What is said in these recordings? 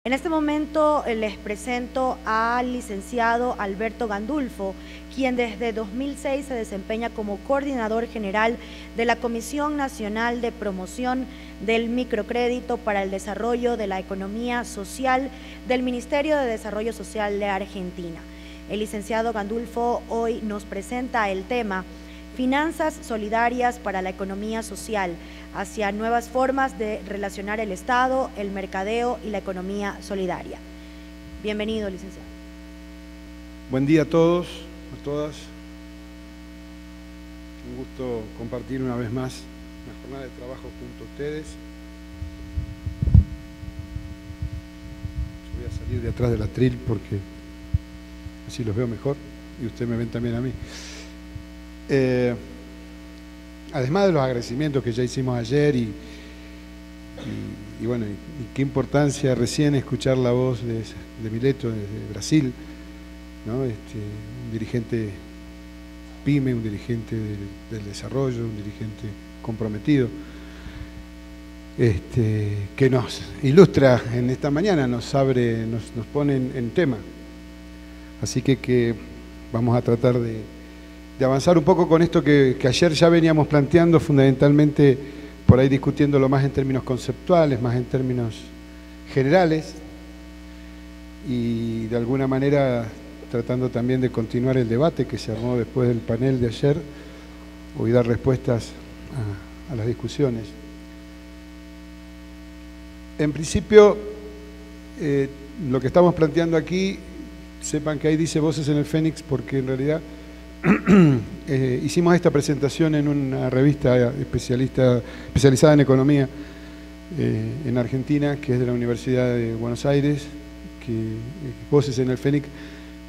En este momento les presento al licenciado Alberto Gandulfo, quien desde 2006 se desempeña como coordinador general de la Comisión Nacional de Promoción del Microcrédito para el Desarrollo de la Economía Social del Ministerio de Desarrollo Social de Argentina. El licenciado Gandulfo hoy nos presenta el tema Finanzas solidarias para la economía social, hacia nuevas formas de relacionar el Estado, el mercadeo y la economía solidaria. Bienvenido, licenciado. Buen día a todos, a todas. Un gusto compartir una vez más la jornada de trabajo junto a ustedes. Yo voy a salir de atrás del atril porque así los veo mejor y ustedes me ven también a mí. Además de los agradecimientos que ya hicimos ayer y bueno, y qué importancia recién escuchar la voz de Mileto desde Brasil, ¿no? Un dirigente PYME, un dirigente del desarrollo, un dirigente comprometido, que nos ilustra en esta mañana, nos pone en tema. Así que vamos a tratar de avanzar un poco con esto que ayer ya veníamos planteando, fundamentalmente por ahí discutiéndolo más en términos conceptuales, más en términos generales, y de alguna manera tratando también de continuar el debate que se armó después del panel de ayer, y dar respuestas a las discusiones. En principio, lo que estamos planteando aquí, sepan que ahí dice Voces en el Fénix, porque en realidad hicimos esta presentación en una revista especializada en economía en Argentina, que es de la Universidad de Buenos Aires, que Voces en el Fénix.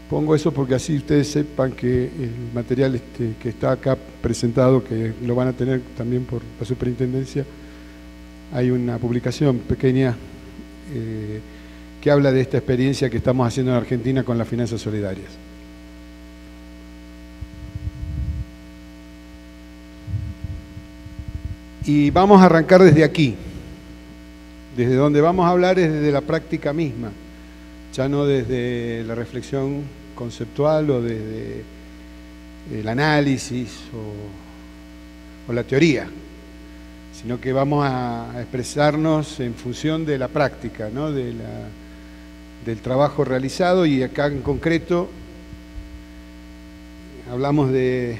Pongo eso porque así ustedes sepan que el material que está acá presentado, que lo van a tener también por la superintendencia, hay una publicación pequeña que habla de esta experiencia que estamos haciendo en Argentina con las finanzas solidarias. Y vamos a arrancar desde aquí. Desde donde vamos a hablar es desde la práctica misma, ya no desde la reflexión conceptual o desde el análisis o la teoría, sino que vamos a expresarnos en función de la práctica, ¿no? Del trabajo realizado, y acá en concreto hablamos de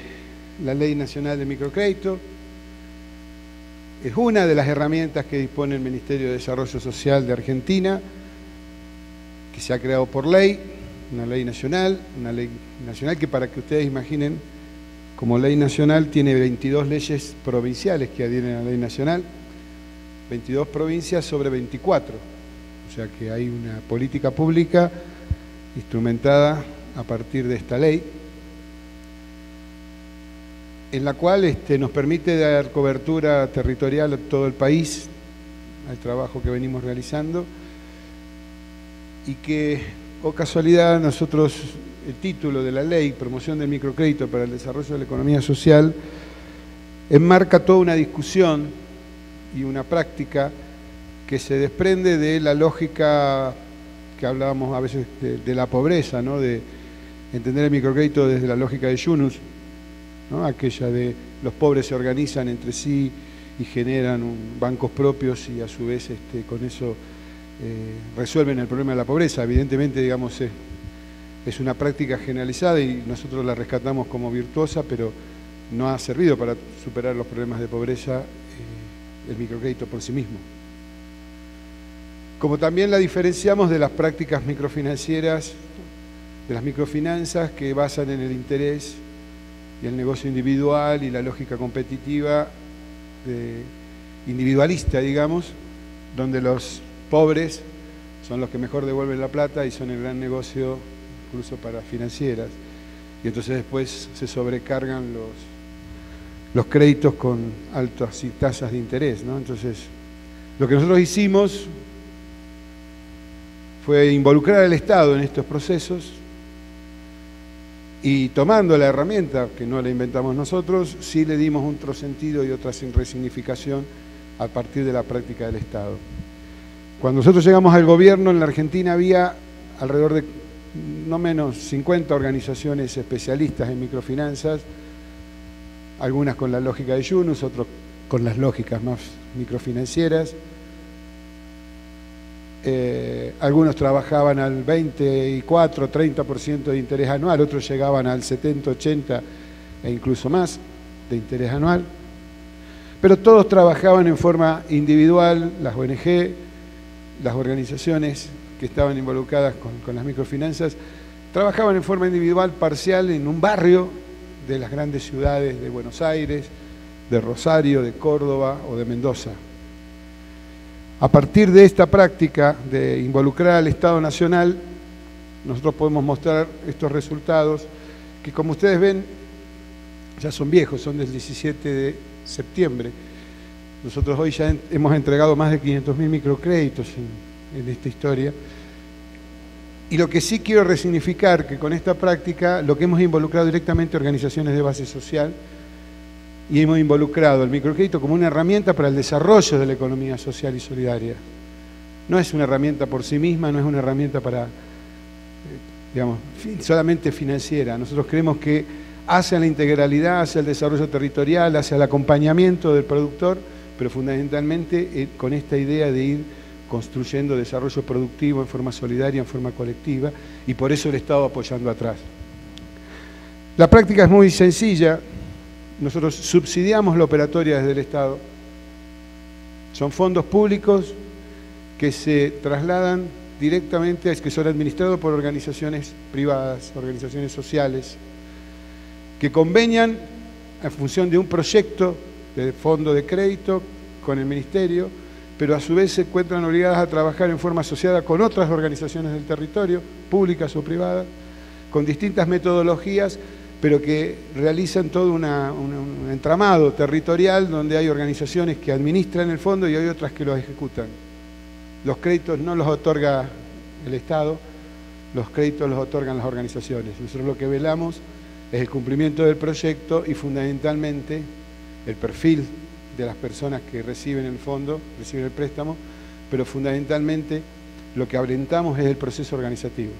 la Ley Nacional de Microcrédito. Es una de las herramientas que dispone el Ministerio de Desarrollo Social de Argentina, que se ha creado por ley, una ley nacional que, para que ustedes imaginen, como ley nacional tiene 22 leyes provinciales que adhieren a la ley nacional, 22 provincias sobre 24, o sea que hay una política pública instrumentada a partir de esta ley, en la cual nos permite dar cobertura territorial a todo el país, al trabajo que venimos realizando, y que, o casualidad, nosotros, el título de la ley, Promoción del Microcrédito para el Desarrollo de la Economía Social, enmarca toda una discusión y una práctica que se desprende de la lógica que hablábamos a veces de la pobreza, ¿no? De entender el microcrédito desde la lógica de Yunus, ¿no? Aquella de los pobres se organizan entre sí y generan bancos propios y a su vez con eso resuelven el problema de la pobreza. Evidentemente, digamos, es una práctica generalizada y nosotros la rescatamos como virtuosa, pero no ha servido para superar los problemas de pobreza el microcrédito por sí mismo. Como también la diferenciamos de las prácticas microfinancieras, de las microfinanzas que basan en el interés y el negocio individual y la lógica competitiva individualista, digamos, donde los pobres son los que mejor devuelven la plata y son el gran negocio incluso para financieras, y entonces después se sobrecargan los créditos con altas tasas de interés, ¿no? Entonces, lo que nosotros hicimos fue involucrar al Estado en estos procesos, y tomando la herramienta, que no la inventamos nosotros, sí le dimos otro sentido y otra resignificación a partir de la práctica del Estado. Cuando nosotros llegamos al gobierno en la Argentina había alrededor de no menos 50 organizaciones especialistas en microfinanzas, algunas con la lógica de Yunus, otros con las lógicas más microfinancieras. Algunos trabajaban al 24, 30% de interés anual, otros llegaban al 70, 80 e incluso más de interés anual. Pero todos trabajaban en forma individual, las ONG, las organizaciones que estaban involucradas con las microfinanzas, trabajaban en forma individual, parcial, en un barrio de las grandes ciudades de Buenos Aires, de Rosario, de Córdoba o de Mendoza. A partir de esta práctica de involucrar al Estado Nacional, nosotros podemos mostrar estos resultados que, como ustedes ven, ya son viejos, son del 17 de septiembre. Nosotros hoy ya hemos entregado más de 500.000 microcréditos en esta historia. Y lo que sí quiero resignificar, que con esta práctica, lo que hemos involucrado directamente a organizaciones de base social, y hemos involucrado el microcrédito como una herramienta para el desarrollo de la economía social y solidaria. No es una herramienta por sí misma, no es una herramienta para, digamos, solamente financiera. Nosotros creemos que hacia la integralidad, hacia el desarrollo territorial, hacia el acompañamiento del productor, pero fundamentalmente con esta idea de ir construyendo desarrollo productivo en forma solidaria, en forma colectiva, y por eso el Estado apoyando atrás. La práctica es muy sencilla. Nosotros subsidiamos la operatoria desde el Estado. Son fondos públicos que se trasladan directamente, que son administrados por organizaciones privadas, organizaciones sociales, que convenian en función de un proyecto de fondo de crédito con el Ministerio, pero a su vez se encuentran obligadas a trabajar en forma asociada con otras organizaciones del territorio, públicas o privadas, con distintas metodologías, pero que realizan todo un entramado territorial donde hay organizaciones que administran el fondo y hay otras que lo ejecutan. Los créditos no los otorga el Estado, los créditos los otorgan las organizaciones. Nosotros lo que velamos es el cumplimiento del proyecto y fundamentalmente el perfil de las personas que reciben el fondo, reciben el préstamo, pero fundamentalmente lo que alentamos es el proceso organizativo.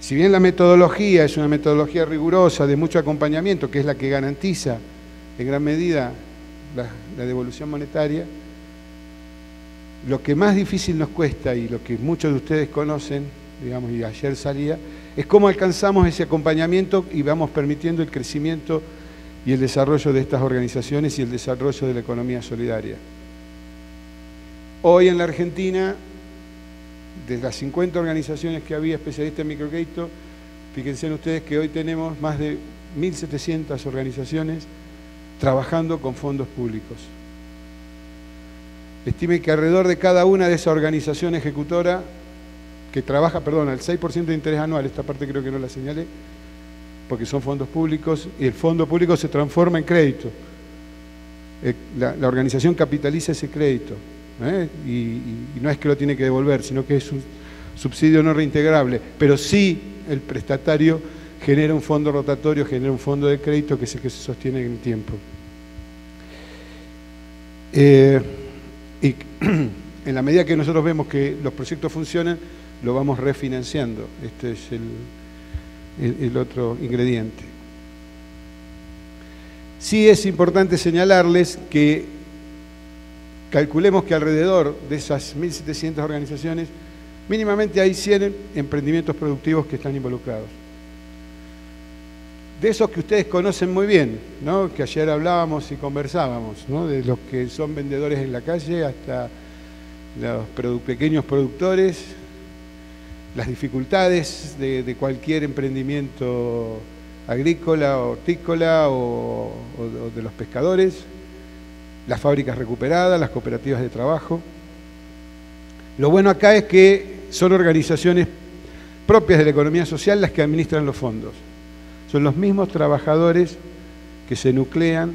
Si bien la metodología es una metodología rigurosa, de mucho acompañamiento, que es la que garantiza en gran medida la devolución monetaria, lo que más difícil nos cuesta y lo que muchos de ustedes conocen, digamos, y ayer salía, es cómo alcanzamos ese acompañamiento y vamos permitiendo el crecimiento y el desarrollo de estas organizaciones y el desarrollo de la economía solidaria. Hoy en la Argentina, de las 50 organizaciones que había especialistas en microcrédito, fíjense ustedes que hoy tenemos más de 1.700 organizaciones trabajando con fondos públicos. Estime que alrededor de cada una de esas organizaciones ejecutora que trabaja, perdón, al 6% de interés anual, esta parte creo que no la señalé, porque son fondos públicos, y el fondo público se transforma en crédito. La organización capitaliza ese crédito, y no es que lo tiene que devolver, sino que es un subsidio no reintegrable, pero sí el prestatario genera un fondo rotatorio, genera un fondo de crédito que es el que se sostiene en el tiempo. Y en la medida que nosotros vemos que los proyectos funcionan, lo vamos refinanciando. Este es el otro ingrediente. Sí es importante señalarles que calculemos que alrededor de esas 1.700 organizaciones, mínimamente hay 100 emprendimientos productivos que están involucrados. De esos que ustedes conocen muy bien, ¿no? Que ayer hablábamos y conversábamos, ¿no? De los que son vendedores en la calle hasta los pequeños productores, las dificultades de cualquier emprendimiento agrícola, hortícola o de los pescadores, las fábricas recuperadas, las cooperativas de trabajo. Lo bueno acá es que son organizaciones propias de la economía social las que administran los fondos. Son los mismos trabajadores que se nuclean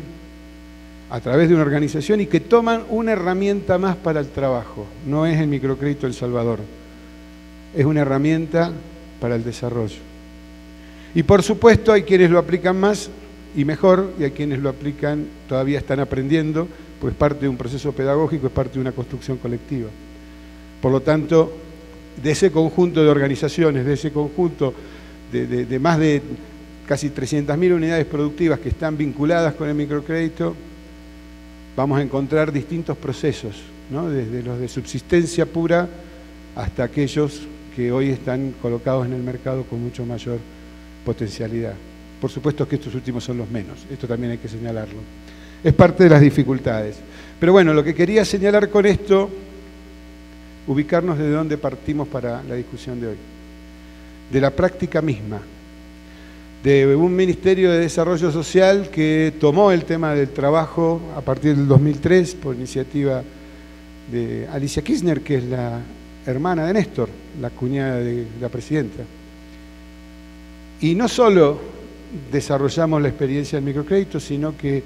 a través de una organización y que toman una herramienta más para el trabajo. No es el microcrédito El Salvador, es una herramienta para el desarrollo. Y por supuesto hay quienes lo aplican más y mejor, y hay quienes lo aplican, todavía están aprendiendo, pues es parte de un proceso pedagógico, es parte de una construcción colectiva. Por lo tanto, de ese conjunto de organizaciones, de ese conjunto de más de casi 300.000 unidades productivas que están vinculadas con el microcrédito, vamos a encontrar distintos procesos, ¿no? Desde los de subsistencia pura hasta aquellos que hoy están colocados en el mercado con mucho mayor potencialidad. Por supuesto que estos últimos son los menos, esto también hay que señalarlo. Es parte de las dificultades. Pero bueno, lo que quería señalar con esto, ubicarnos de dónde partimos para la discusión de hoy. De la práctica misma, de un Ministerio de Desarrollo Social que tomó el tema del trabajo a partir del 2003 por iniciativa de Alicia Kirchner, que es la hermana de Néstor, la cuñada de la presidenta. Y no solo desarrollamos la experiencia del microcrédito, sino que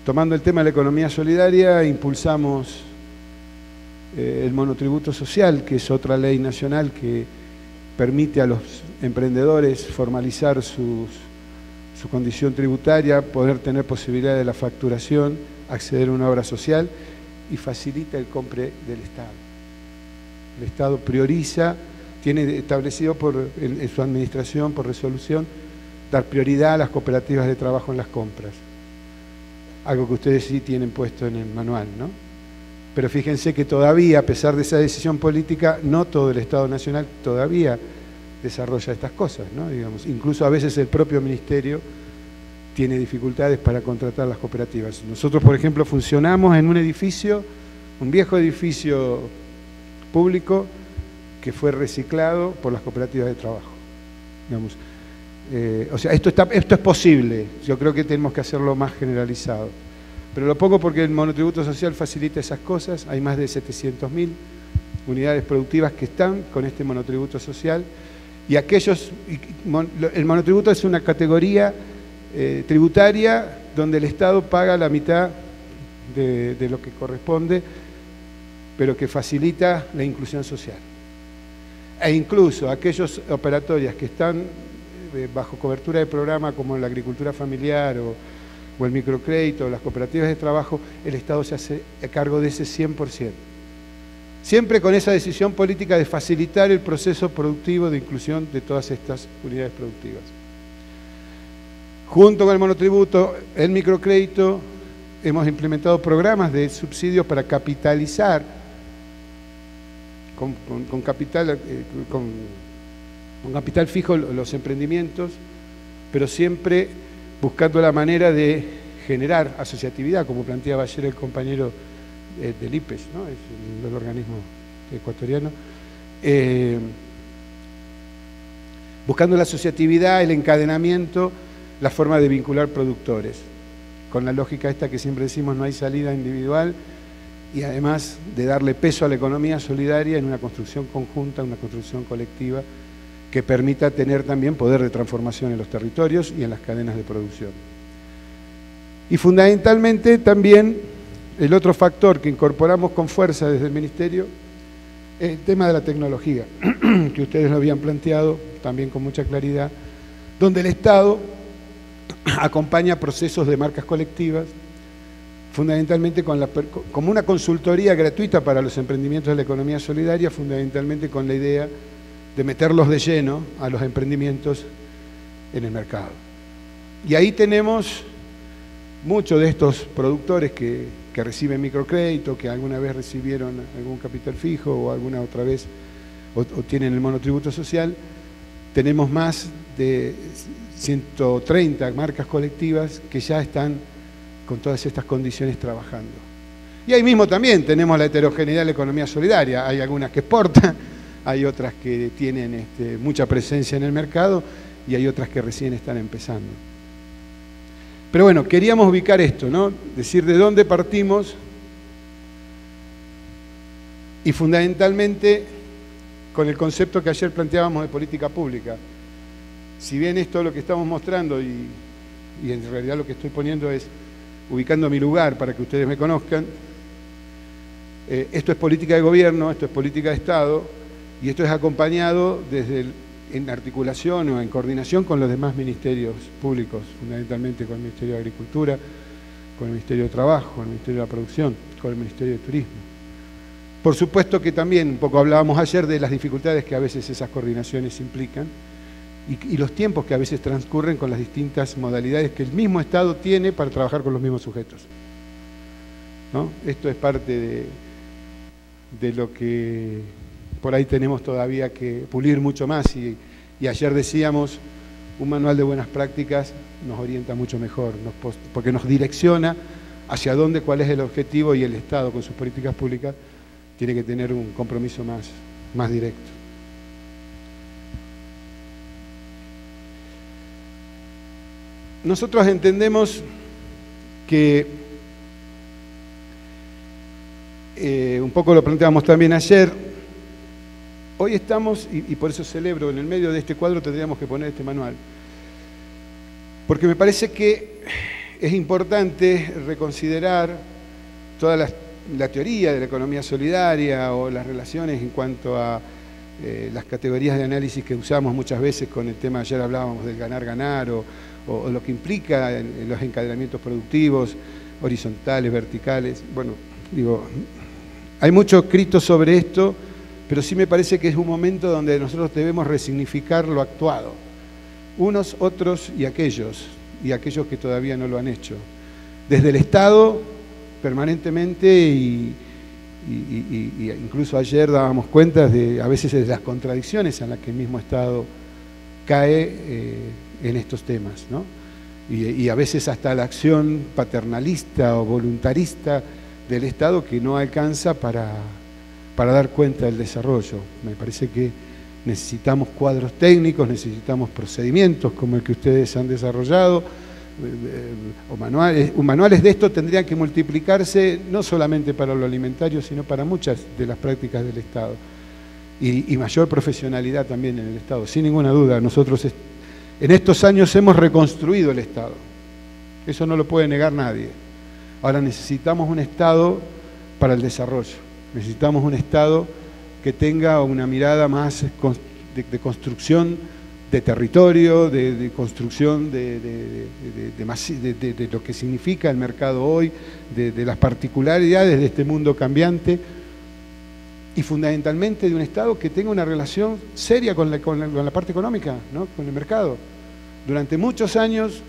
tomando el tema de la economía solidaria impulsamos el monotributo social, que es otra ley nacional que permite a los emprendedores formalizar su condición tributaria, poder tener posibilidad de la facturación, acceder a una obra social y facilita el compre del Estado. El Estado prioriza, tiene establecido en su administración, por resolución, dar prioridad a las cooperativas de trabajo en las compras. Algo que ustedes sí tienen puesto en el manual, ¿no? Pero fíjense que todavía, a pesar de esa decisión política, no todo el Estado Nacional todavía desarrolla estas cosas, ¿no? Digamos, incluso a veces el propio Ministerio tiene dificultades para contratar las cooperativas. Nosotros, por ejemplo, funcionamos en un edificio, un viejo edificio público que fue reciclado por las cooperativas de trabajo. Digamos, o sea, esto es posible, yo creo que tenemos que hacerlo más generalizado. Pero lo pongo porque el monotributo social facilita esas cosas, hay más de 700.000 unidades productivas que están con este monotributo social, y el monotributo es una categoría tributaria donde el Estado paga la mitad de lo que corresponde, pero que facilita la inclusión social. E incluso aquellos operatorias que están bajo cobertura de programa como la agricultura familiar o el microcrédito, o las cooperativas de trabajo, el Estado se hace cargo de ese 100%. Siempre con esa decisión política de facilitar el proceso productivo de inclusión de todas estas unidades productivas. Junto con el monotributo, el microcrédito, hemos implementado programas de subsidios para capitalizar con capital fijo los emprendimientos, pero siempre buscando la manera de generar asociatividad, como planteaba ayer el compañero del IPES, ¿no? Es el organismo ecuatoriano, buscando la asociatividad, el encadenamiento, la forma de vincular productores, con la lógica esta que siempre decimos, no hay salida individual, y además de darle peso a la economía solidaria en una construcción conjunta, una construcción colectiva, que permita tener también poder de transformación en los territorios y en las cadenas de producción. Y fundamentalmente también el otro factor que incorporamos con fuerza desde el Ministerio es el tema de la tecnología, que ustedes lo habían planteado también con mucha claridad, donde el Estado acompaña procesos de marcas colectivas, fundamentalmente como una consultoría gratuita para los emprendimientos de la economía solidaria, fundamentalmente con la idea de meterlos de lleno a los emprendimientos en el mercado. Y ahí tenemos muchos de estos productores que reciben microcrédito, que alguna vez recibieron algún capital fijo o alguna otra vez o tienen el monotributo social. Tenemos más de 130 marcas colectivas que ya están con todas estas condiciones trabajando. Y ahí mismo también tenemos la heterogeneidad de la economía solidaria. Hay algunas que exportan, hay otras que tienen mucha presencia en el mercado y hay otras que recién están empezando. Pero bueno, queríamos ubicar esto, ¿no? Decir de dónde partimos y fundamentalmente con el concepto que ayer planteábamos de política pública. Si bien esto es lo que estamos mostrando y en realidad lo que estoy poniendo es ubicando mi lugar para que ustedes me conozcan, esto es política de gobierno, esto es política de Estado, y esto es acompañado desde en articulación o en coordinación con los demás ministerios públicos, fundamentalmente con el Ministerio de Agricultura, con el Ministerio de Trabajo, con el Ministerio de la Producción, con el Ministerio de Turismo. Por supuesto que también, un poco hablábamos ayer de las dificultades que a veces esas coordinaciones implican y los tiempos que a veces transcurren con las distintas modalidades que el mismo Estado tiene para trabajar con los mismos sujetos, ¿no? Esto es parte de lo que por ahí tenemos todavía que pulir mucho más y ayer decíamos, un manual de buenas prácticas nos orienta mucho mejor, porque nos direcciona hacia dónde, cuál es el objetivo, y el Estado con sus políticas públicas tiene que tener un compromiso más directo. Nosotros entendemos que, un poco lo planteamos también ayer, hoy estamos, y por eso celebro, en el medio de este cuadro tendríamos que poner este manual, porque me parece que es importante reconsiderar toda la teoría de la economía solidaria o las relaciones en cuanto a las categorías de análisis que usamos muchas veces con el tema, ayer hablábamos del ganar-ganar o lo que implica en los encadenamientos productivos, horizontales, verticales. Bueno, digo, hay mucho escrito sobre esto, pero sí me parece que es un momento donde nosotros debemos resignificar lo actuado. Unos, otros y aquellos que todavía no lo han hecho. Desde el Estado, permanentemente, y incluso ayer dábamos cuenta a veces de las contradicciones en las que el mismo Estado cae en estos temas, ¿no? Y a veces hasta la acción paternalista o voluntarista del Estado que no alcanza para dar cuenta del desarrollo. Me parece que necesitamos cuadros técnicos, necesitamos procedimientos como el que ustedes han desarrollado, o manuales de esto tendrían que multiplicarse no solamente para lo alimentario, sino para muchas de las prácticas del Estado. Y mayor profesionalidad también en el Estado, sin ninguna duda. Nosotros en estos años hemos reconstruido el Estado, eso no lo puede negar nadie. Ahora necesitamos un Estado para el desarrollo, necesitamos un Estado que tenga una mirada más de construcción de territorio, de construcción de lo que significa el mercado hoy, de las particularidades de este mundo cambiante, y fundamentalmente de un Estado que tenga una relación seria con la parte económica, ¿no? Con el mercado. Durante muchos años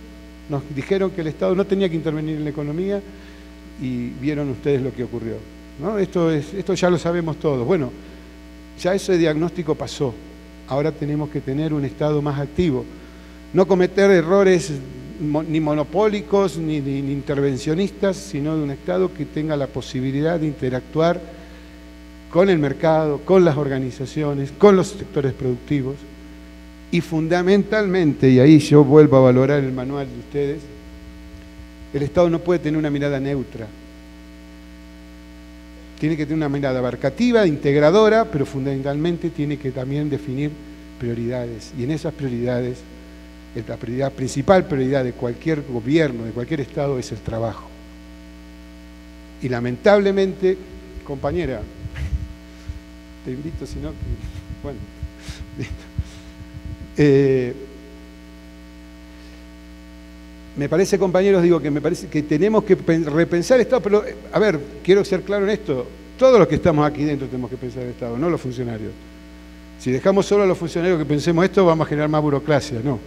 nos dijeron que el Estado no tenía que intervenir en la economía y vieron ustedes lo que ocurrió, ¿no? Esto ya lo sabemos todos. Bueno, ya ese diagnóstico pasó. Ahora tenemos que tener un Estado más activo, no cometer errores ni monopólicos ni intervencionistas, sino de un Estado que tenga la posibilidad de interactuar con el mercado, con las organizaciones, con los sectores productivos y fundamentalmente, y ahí yo vuelvo a valorar el manual de ustedes, el Estado no puede tener una mirada neutra. Tiene que tener una mirada abarcativa, integradora, pero fundamentalmente tiene que también definir prioridades. Y en esas prioridades, la principal prioridad de cualquier gobierno, de cualquier Estado, es el trabajo. Y lamentablemente, compañera, te invito, si no, bueno, me parece, compañeros, digo que me parece que tenemos que repensar el Estado, pero, a ver, quiero ser claro en esto, todos los que estamos aquí dentro tenemos que pensar el Estado, no los funcionarios. Si dejamos solo a los funcionarios que pensemos esto, vamos a generar más burocracia, no.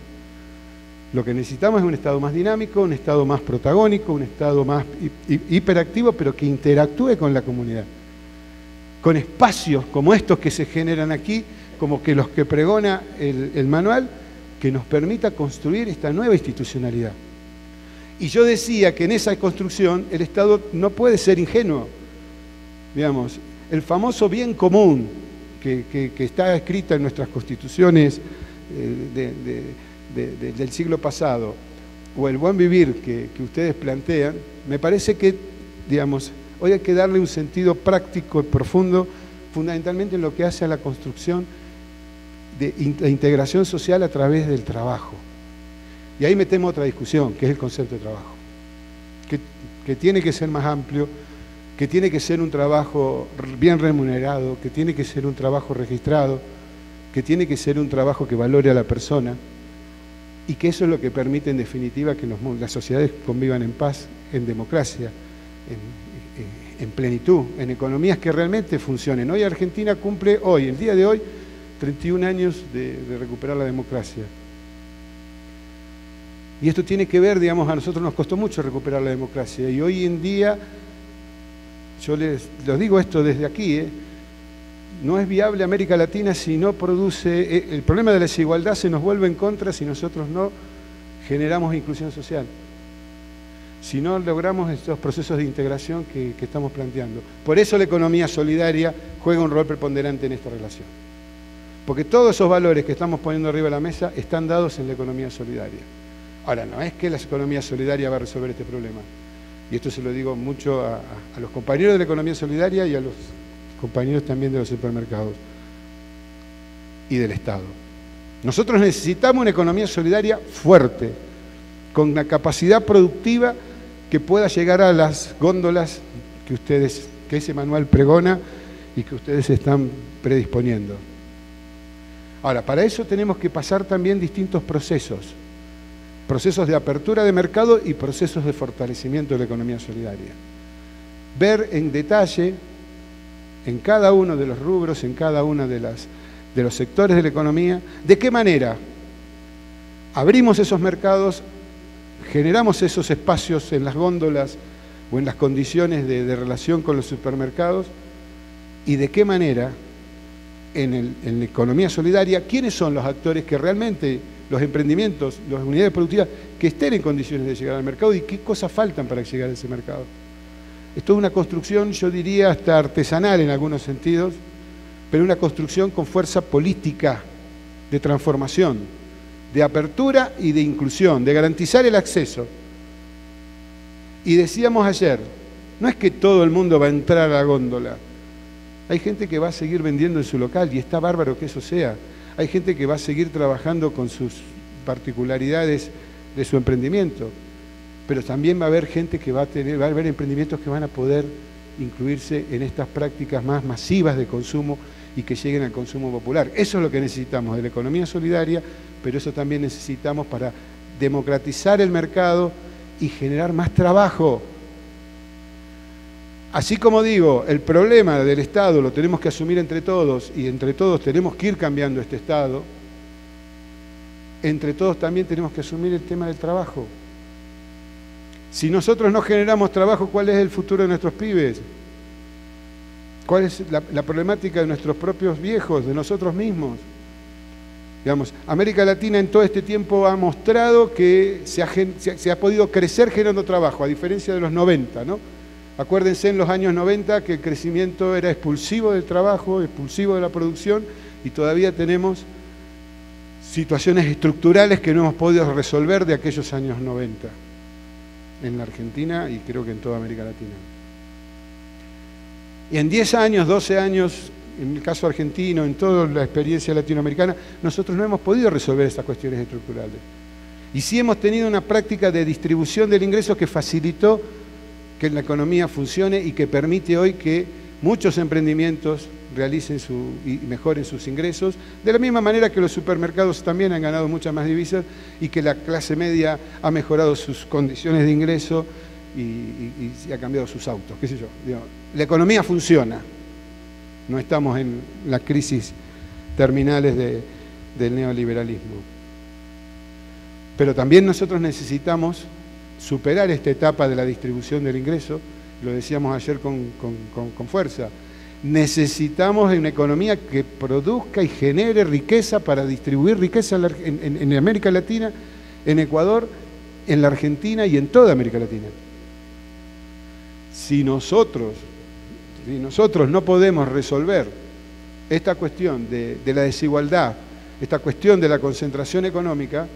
Lo que necesitamos es un Estado más dinámico, un Estado más protagónico, un Estado más hiperactivo, pero que interactúe con la comunidad. Con espacios como estos que se generan aquí, como que los que pregona el manual, que nos permita construir esta nueva institucionalidad. Y yo decía que en esa construcción el Estado no puede ser ingenuo. Digamos, el famoso bien común que está escrita en nuestras constituciones del siglo pasado, o el buen vivir que ustedes plantean, me parece que, digamos, hoy hay que darle un sentido práctico y profundo, fundamentalmente en lo que hace a la construcción de integración social a través del trabajo. Y ahí metemos otra discusión, que es el concepto de trabajo, que tiene que ser más amplio, que tiene que ser un trabajo bien remunerado, que tiene que ser un trabajo registrado, que tiene que ser un trabajo que valore a la persona y que eso es lo que permite en definitiva que las sociedades convivan en paz, en democracia, en plenitud, en economías que realmente funcionen. Hoy Argentina cumple, el día de hoy, 31 años de recuperar la democracia. Y esto tiene que ver, digamos, a nosotros nos costó mucho recuperar la democracia y hoy en día, yo les digo esto desde aquí, no es viable América Latina si no produce, el problema de la desigualdad se nos vuelve en contra si nosotros no generamos inclusión social, si no logramos estos procesos de integración que estamos planteando. Por eso la economía solidaria juega un rol preponderante en esta relación, porque todos esos valores que estamos poniendo arriba de la mesa están dados en la economía solidaria. Ahora, no es que la economía solidaria va a resolver este problema, y esto se lo digo mucho a los compañeros de la economía solidaria y a los compañeros también de los supermercados y del Estado. Nosotros necesitamos una economía solidaria fuerte, con una capacidad productiva que pueda llegar a las góndolas que ese manual pregona y que ustedes están predisponiendo. Ahora, para eso tenemos que pasar también distintos procesos de apertura de mercado y procesos de fortalecimiento de la economía solidaria. Ver en detalle, en cada uno de los rubros, en cada uno de los sectores de la economía, de qué manera abrimos esos mercados, generamos esos espacios en las góndolas o en las condiciones de relación con los supermercados, y de qué manera en la economía solidaria, quiénes son los actores que realmente, los emprendimientos, las unidades productivas, que estén en condiciones de llegar al mercado y qué cosas faltan para llegar a ese mercado. Esto es una construcción, yo diría, hasta artesanal en algunos sentidos, pero una construcción con fuerza política, de transformación, de apertura y de inclusión, de garantizar el acceso. Y decíamos ayer, no es que todo el mundo va a entrar a la góndola. Hay gente que va a seguir vendiendo en su local y está bárbaro que eso sea. Hay gente que va a seguir trabajando con sus particularidades de su emprendimiento. Pero también va a haber gente que va a haber emprendimientos que van a poder incluirse en estas prácticas más masivas de consumo y que lleguen al consumo popular. Eso es lo que necesitamos de la economía solidaria, pero eso también necesitamos para democratizar el mercado y generar más trabajo. Así como digo, el problema del Estado lo tenemos que asumir entre todos y entre todos tenemos que ir cambiando este Estado, entre todos también tenemos que asumir el tema del trabajo. Si nosotros no generamos trabajo, ¿cuál es el futuro de nuestros pibes? ¿Cuál es la problemática de nuestros propios viejos, de nosotros mismos? Digamos, América Latina en todo este tiempo ha mostrado que se ha podido crecer generando trabajo, a diferencia de los 90, ¿no? Acuérdense en los años 90 que el crecimiento era expulsivo del trabajo, expulsivo de la producción, y todavía tenemos situaciones estructurales que no hemos podido resolver de aquellos años 90 en la Argentina y creo que en toda América Latina. Y en 10 años, 12 años, en el caso argentino, en toda la experiencia latinoamericana, nosotros no hemos podido resolver estas cuestiones estructurales. Y sí hemos tenido una práctica de distribución del ingreso que facilitó que la economía funcione y que permite hoy que muchos emprendimientos realicen y mejoren sus ingresos, de la misma manera que los supermercados también han ganado muchas más divisas y que la clase media ha mejorado sus condiciones de ingreso y ha cambiado sus autos, qué sé yo. La economía funciona, no estamos en las crisis terminales del neoliberalismo. Pero también nosotros necesitamos superar esta etapa de la distribución del ingreso, lo decíamos ayer con fuerza. Necesitamos una economía que produzca y genere riqueza para distribuir riqueza en América Latina, en Ecuador, en la Argentina y en toda América Latina. Si nosotros no podemos resolver esta cuestión de la desigualdad, esta cuestión de la concentración económica,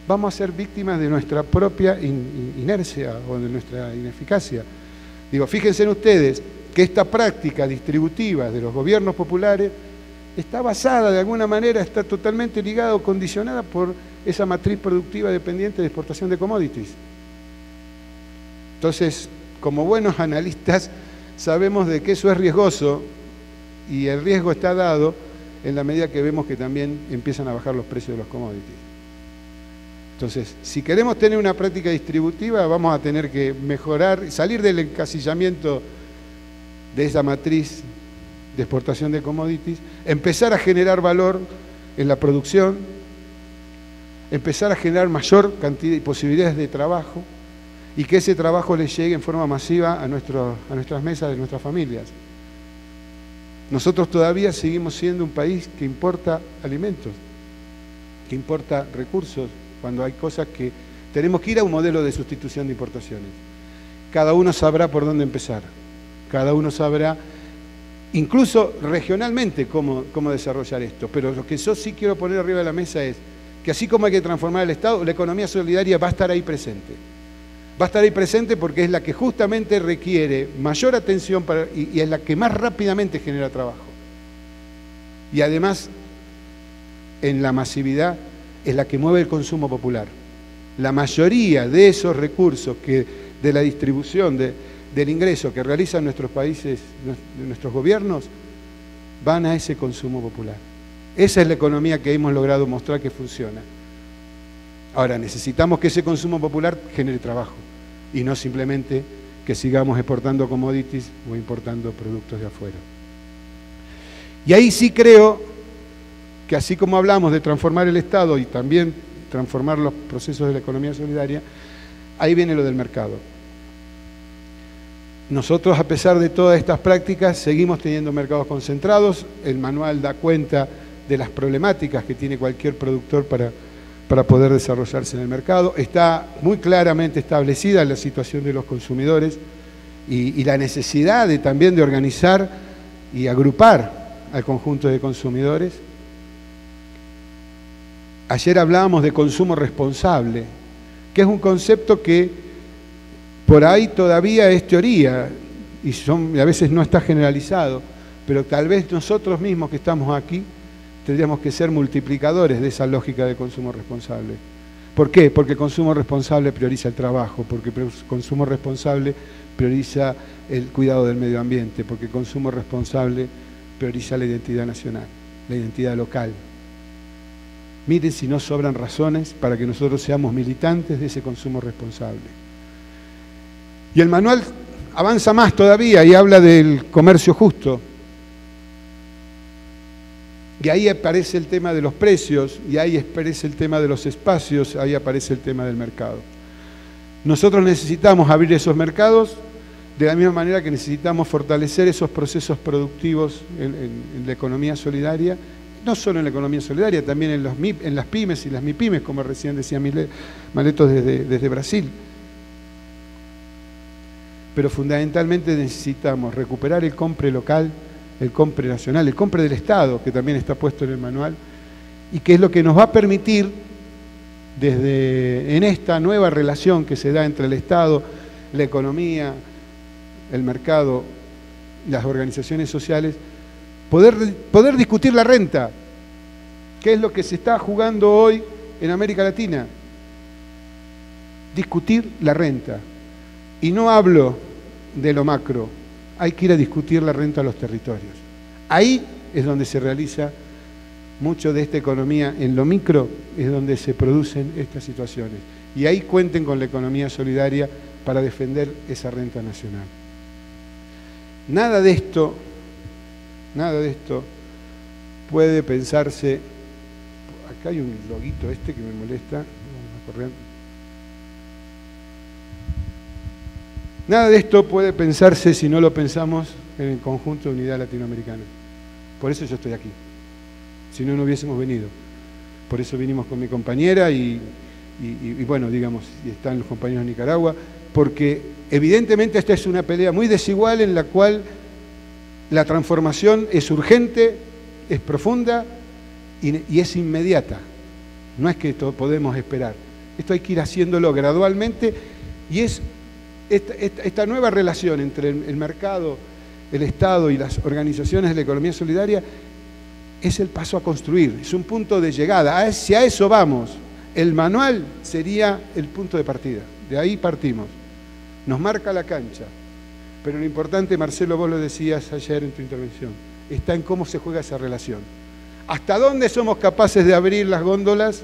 vamos a ser víctimas de nuestra propia inercia o de nuestra ineficacia. Digo, fíjense en ustedes que esta práctica distributiva de los gobiernos populares está basada de alguna manera, está totalmente ligada o condicionada por esa matriz productiva dependiente de exportación de commodities. Entonces, como buenos analistas, sabemos de que eso es riesgoso y el riesgo está dado en la medida que vemos que también empiezan a bajar los precios de los commodities. Entonces, si queremos tener una práctica distributiva, vamos a tener que mejorar, salir del encasillamiento de esa matriz de exportación de commodities, empezar a generar valor en la producción, empezar a generar mayor cantidad y posibilidades de trabajo, y que ese trabajo le llegue en forma masiva a nuestras mesas de nuestras familias. Nosotros todavía seguimos siendo un país que importa alimentos, que importa recursos, cuando hay cosas que tenemos que ir a un modelo de sustitución de importaciones. Cada uno sabrá por dónde empezar, cada uno sabrá, incluso regionalmente, cómo desarrollar esto. Pero lo que yo sí quiero poner arriba de la mesa es que así como hay que transformar el Estado, la economía solidaria va a estar ahí presente. Va a estar ahí presente porque es la que justamente requiere mayor atención y es la que más rápidamente genera trabajo. Y además, en la masividad, es la que mueve el consumo popular. La mayoría de esos recursos de la distribución del ingreso que realizan nuestros países, nuestros gobiernos, van a ese consumo popular. Esa es la economía que hemos logrado mostrar que funciona. Ahora, necesitamos que ese consumo popular genere trabajo y no simplemente que sigamos exportando commodities o importando productos de afuera. Y ahí sí creo que así como hablamos de transformar el Estado y también transformar los procesos de la economía solidaria, ahí viene lo del mercado. Nosotros, a pesar de todas estas prácticas, seguimos teniendo mercados concentrados. El manual da cuenta de las problemáticas que tiene cualquier productor para poder desarrollarse en el mercado. Está muy claramente establecida la situación de los consumidores y la necesidad también de organizar y agrupar al conjunto de consumidores. Ayer hablábamos de consumo responsable, que es un concepto que por ahí todavía es teoría y a veces no está generalizado, pero tal vez nosotros mismos que estamos aquí tendríamos que ser multiplicadores de esa lógica de consumo responsable. ¿Por qué? Porque el consumo responsable prioriza el trabajo, porque el consumo responsable prioriza el cuidado del medio ambiente, porque el consumo responsable prioriza la identidad nacional, la identidad local. Miren si no sobran razones para que nosotros seamos militantes de ese consumo responsable. Y el manual avanza más todavía y habla del comercio justo. Y ahí aparece el tema de los precios, y ahí aparece el tema de los espacios, ahí aparece el tema del mercado. Nosotros necesitamos abrir esos mercados de la misma manera que necesitamos fortalecer esos procesos productivos en la economía solidaria, no solo en la economía solidaria, también en las pymes y las MIPYMES, como recién decía Maletos desde Brasil. Pero fundamentalmente necesitamos recuperar el compre local, el compre nacional, el compre del Estado, que también está puesto en el manual, y que es lo que nos va a permitir, en esta nueva relación que se da entre el Estado, la economía, el mercado, las organizaciones sociales, poder discutir la renta, que es lo que se está jugando hoy en América Latina. Discutir la renta. Y no hablo de lo macro, hay que ir a discutir la renta a los territorios. Ahí es donde se realiza mucho de esta economía, en lo micro es donde se producen estas situaciones. Y ahí cuenten con la economía solidaria para defender esa renta nacional. Nada de esto puede pensarse. Acá hay un loguito que me molesta. Vamos a correr. Nada de esto puede pensarse si no lo pensamos en el conjunto de unidad latinoamericana. Por eso yo estoy aquí. Si no, no hubiésemos venido. Por eso vinimos con mi compañera y bueno, digamos, y están los compañeros de Nicaragua, porque evidentemente esta es una pelea muy desigual en la cual la transformación es urgente, es profunda y es inmediata. No es que esto podemos esperar. Esto hay que ir haciéndolo gradualmente y es esta nueva relación entre el mercado, el Estado y las organizaciones de la economía solidaria es el paso a construir, es un punto de llegada. Hacia eso vamos. El manual sería el punto de partida. De ahí partimos. Nos marca la cancha. Pero lo importante, Marcelo, vos lo decías ayer en tu intervención, está en cómo se juega esa relación. ¿Hasta dónde somos capaces de abrir las góndolas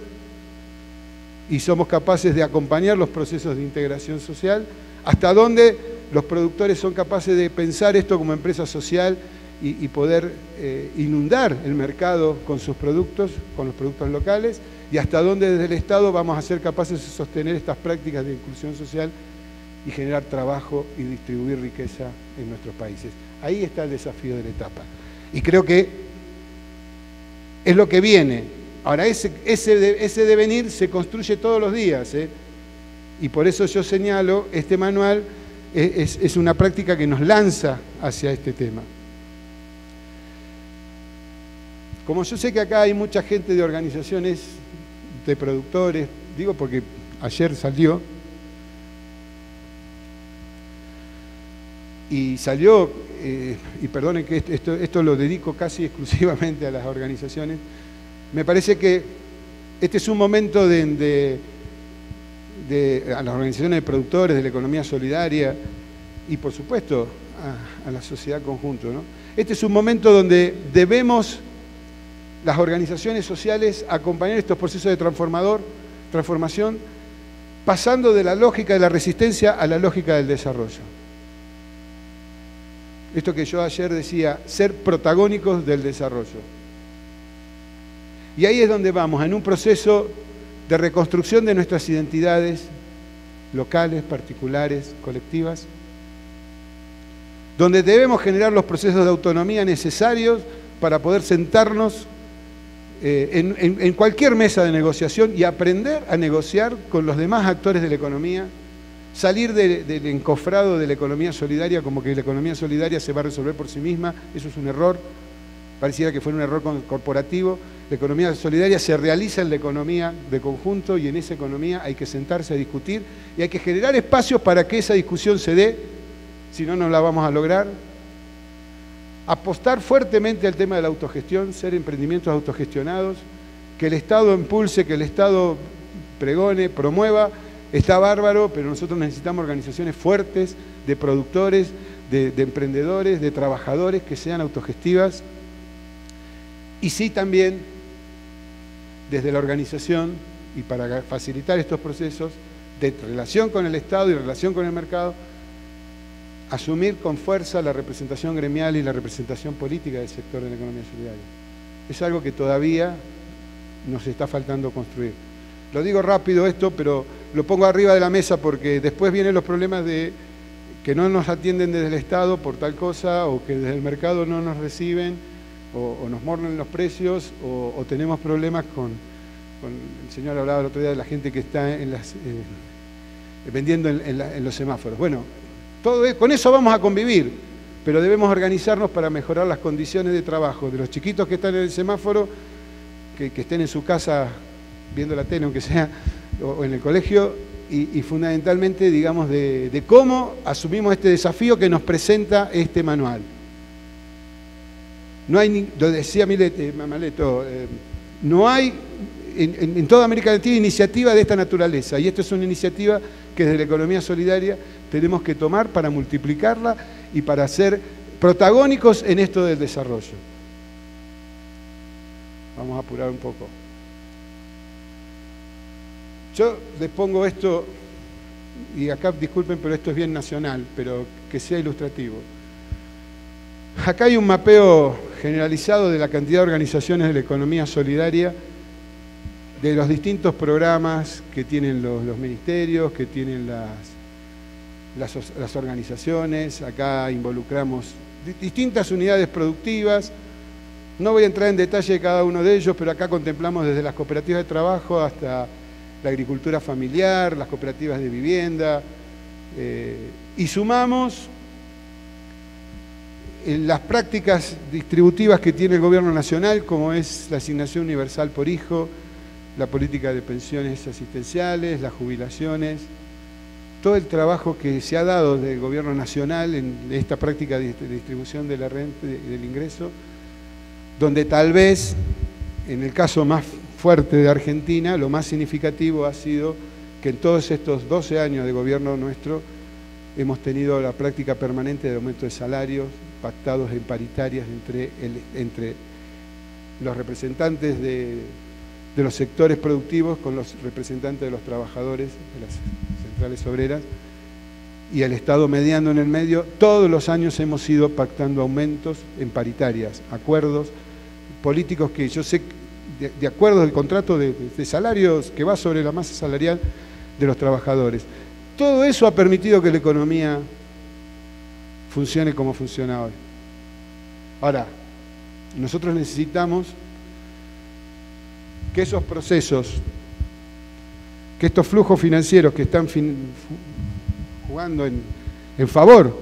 y somos capaces de acompañar los procesos de integración social? ¿Hasta dónde los productores son capaces de pensar esto como empresa social y poder inundar el mercado con sus productos, con los productos locales? ¿Y hasta dónde desde el Estado vamos a ser capaces de sostener estas prácticas de inclusión social y generar trabajo y distribuir riqueza en nuestros países? Ahí está el desafío de la etapa. Y creo que es lo que viene. Ahora, ese devenir se construye todos los días, y por eso yo señalo, este manual es una práctica que nos lanza hacia este tema. Como yo sé que acá hay mucha gente de organizaciones de productores, digo porque ayer salió, y salió, y perdonen que esto lo dedico casi exclusivamente a las organizaciones, me parece que este es un momento a las organizaciones de productores, de la economía solidaria y por supuesto a la sociedad conjunto, ¿no? Este es un momento donde debemos las organizaciones sociales acompañar estos procesos de transformación, pasando de la lógica de la resistencia a la lógica del desarrollo. Esto que yo ayer decía, ser protagónicos del desarrollo. Y ahí es donde vamos, en un proceso de reconstrucción de nuestras identidades locales, particulares, colectivas, donde debemos generar los procesos de autonomía necesarios para poder sentarnos en cualquier mesa de negociación y aprender a negociar con los demás actores de la economía, salir del encofrado de la economía solidaria como que la economía solidaria se va a resolver por sí misma. Eso es un error, pareciera que fuera un error corporativo. La economía solidaria se realiza en la economía de conjunto y en esa economía hay que sentarse a discutir y hay que generar espacios para que esa discusión se dé, si no, no la vamos a lograr. Apostar fuertemente al tema de la autogestión, ser emprendimientos autogestionados, que el Estado impulse, que el Estado pregone, promueva, está bárbaro, pero nosotros necesitamos organizaciones fuertes de productores, de emprendedores, de trabajadores que sean autogestivas. Y sí también, desde la organización y para facilitar estos procesos de relación con el Estado y relación con el mercado, asumir con fuerza la representación gremial y la representación política del sector de la economía solidaria. Es algo que todavía nos está faltando construir. Lo digo rápido esto, pero lo pongo arriba de la mesa porque después vienen los problemas de que no nos atienden desde el Estado por tal cosa, o que desde el mercado no nos reciben, o nos morden los precios, o tenemos problemas con el señor hablaba el otro día de la gente que está vendiendo en los semáforos. Bueno, con eso vamos a convivir, pero debemos organizarnos para mejorar las condiciones de trabajo de los chiquitos que están en el semáforo, que estén en su casa viendo la tele, aunque sea, o en el colegio, y fundamentalmente, digamos, de cómo asumimos este desafío que nos presenta este manual. No hay, lo decía Maleto, no hay en toda América Latina iniciativa de esta naturaleza, y esto es una iniciativa que desde la economía solidaria tenemos que tomar para multiplicarla y para ser protagónicos en esto del desarrollo. Vamos a apurar un poco. Yo les pongo esto, y acá disculpen, pero esto es bien nacional, pero que sea ilustrativo. Acá hay un mapeo generalizado de la cantidad de organizaciones de la economía solidaria, de los distintos programas que tienen los ministerios, que tienen las organizaciones. Acá involucramos distintas unidades productivas. No voy a entrar en detalle de cada uno de ellos, pero acá contemplamos desde las cooperativas de trabajo hasta la agricultura familiar, las cooperativas de vivienda, y sumamos las prácticas distributivas que tiene el gobierno nacional, como es la asignación universal por hijo, la política de pensiones asistenciales, las jubilaciones, todo el trabajo que se ha dado del gobierno nacional en esta práctica de distribución de la renta, del ingreso, donde tal vez, en el caso más fuerte de Argentina, lo más significativo ha sido que en todos estos 12 años de gobierno nuestro hemos tenido la práctica permanente de aumento de salarios pactados en paritarias entre los representantes de los sectores productivos con los representantes de los trabajadores de las centrales obreras y el Estado mediando en el medio. Todos los años hemos ido pactando aumentos en paritarias, acuerdos políticos que yo sé, de acuerdos del contrato de salarios que va sobre la masa salarial de los trabajadores. Todo eso ha permitido que la economía funcione como funciona hoy. Ahora, nosotros necesitamos que esos procesos, que estos flujos financieros que están jugando en favor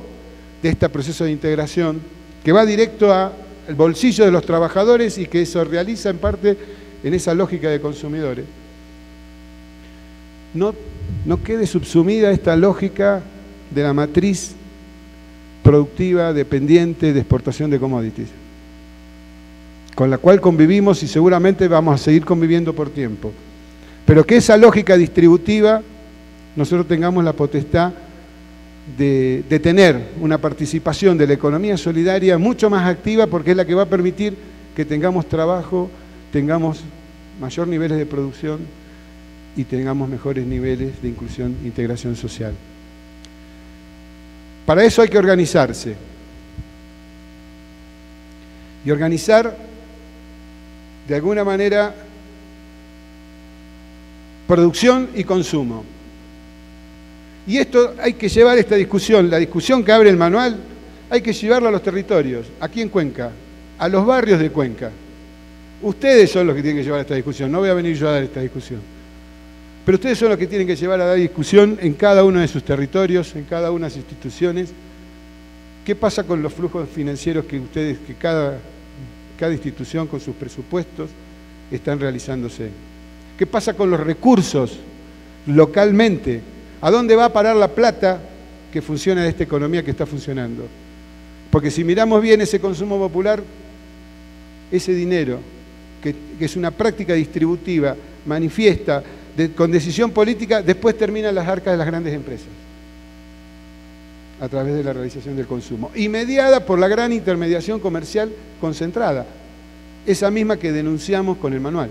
de este proceso de integración, que va directo al bolsillo de los trabajadores y que eso realiza en parte en esa lógica de consumidores, no quede subsumida esta lógica de la matriz productiva dependiente de exportación de commodities, con la cual convivimos y seguramente vamos a seguir conviviendo por tiempo. Pero que esa lógica distributiva nosotros tengamos la potestad de tener una participación de la economía solidaria mucho más activa, porque es la que va a permitir que tengamos trabajo, tengamos mayor niveles de producción y tengamos mejores niveles de inclusión e integración social. Para eso hay que organizarse. Y organizar, de alguna manera, producción y consumo. Y esto hay que llevar esta discusión, la discusión que abre el manual, hay que llevarla a los territorios, aquí en Cuenca, a los barrios de Cuenca. Ustedes son los que tienen que llevar esta discusión, no voy a venir yo a dar esta discusión. Pero ustedes son los que tienen que llevar a dar discusión en cada uno de sus territorios, en cada una de sus instituciones. ¿Qué pasa con los flujos financieros que cada institución con sus presupuestos están realizándose? ¿Qué pasa con los recursos localmente? ¿A dónde va a parar la plata que funciona de esta economía que está funcionando? Porque si miramos bien ese consumo popular, ese dinero, que es una práctica distributiva, manifiesta, con decisión política, después termina en las arcas de las grandes empresas, a través de la realización del consumo, y mediada por la gran intermediación comercial concentrada, esa misma que denunciamos con el manual,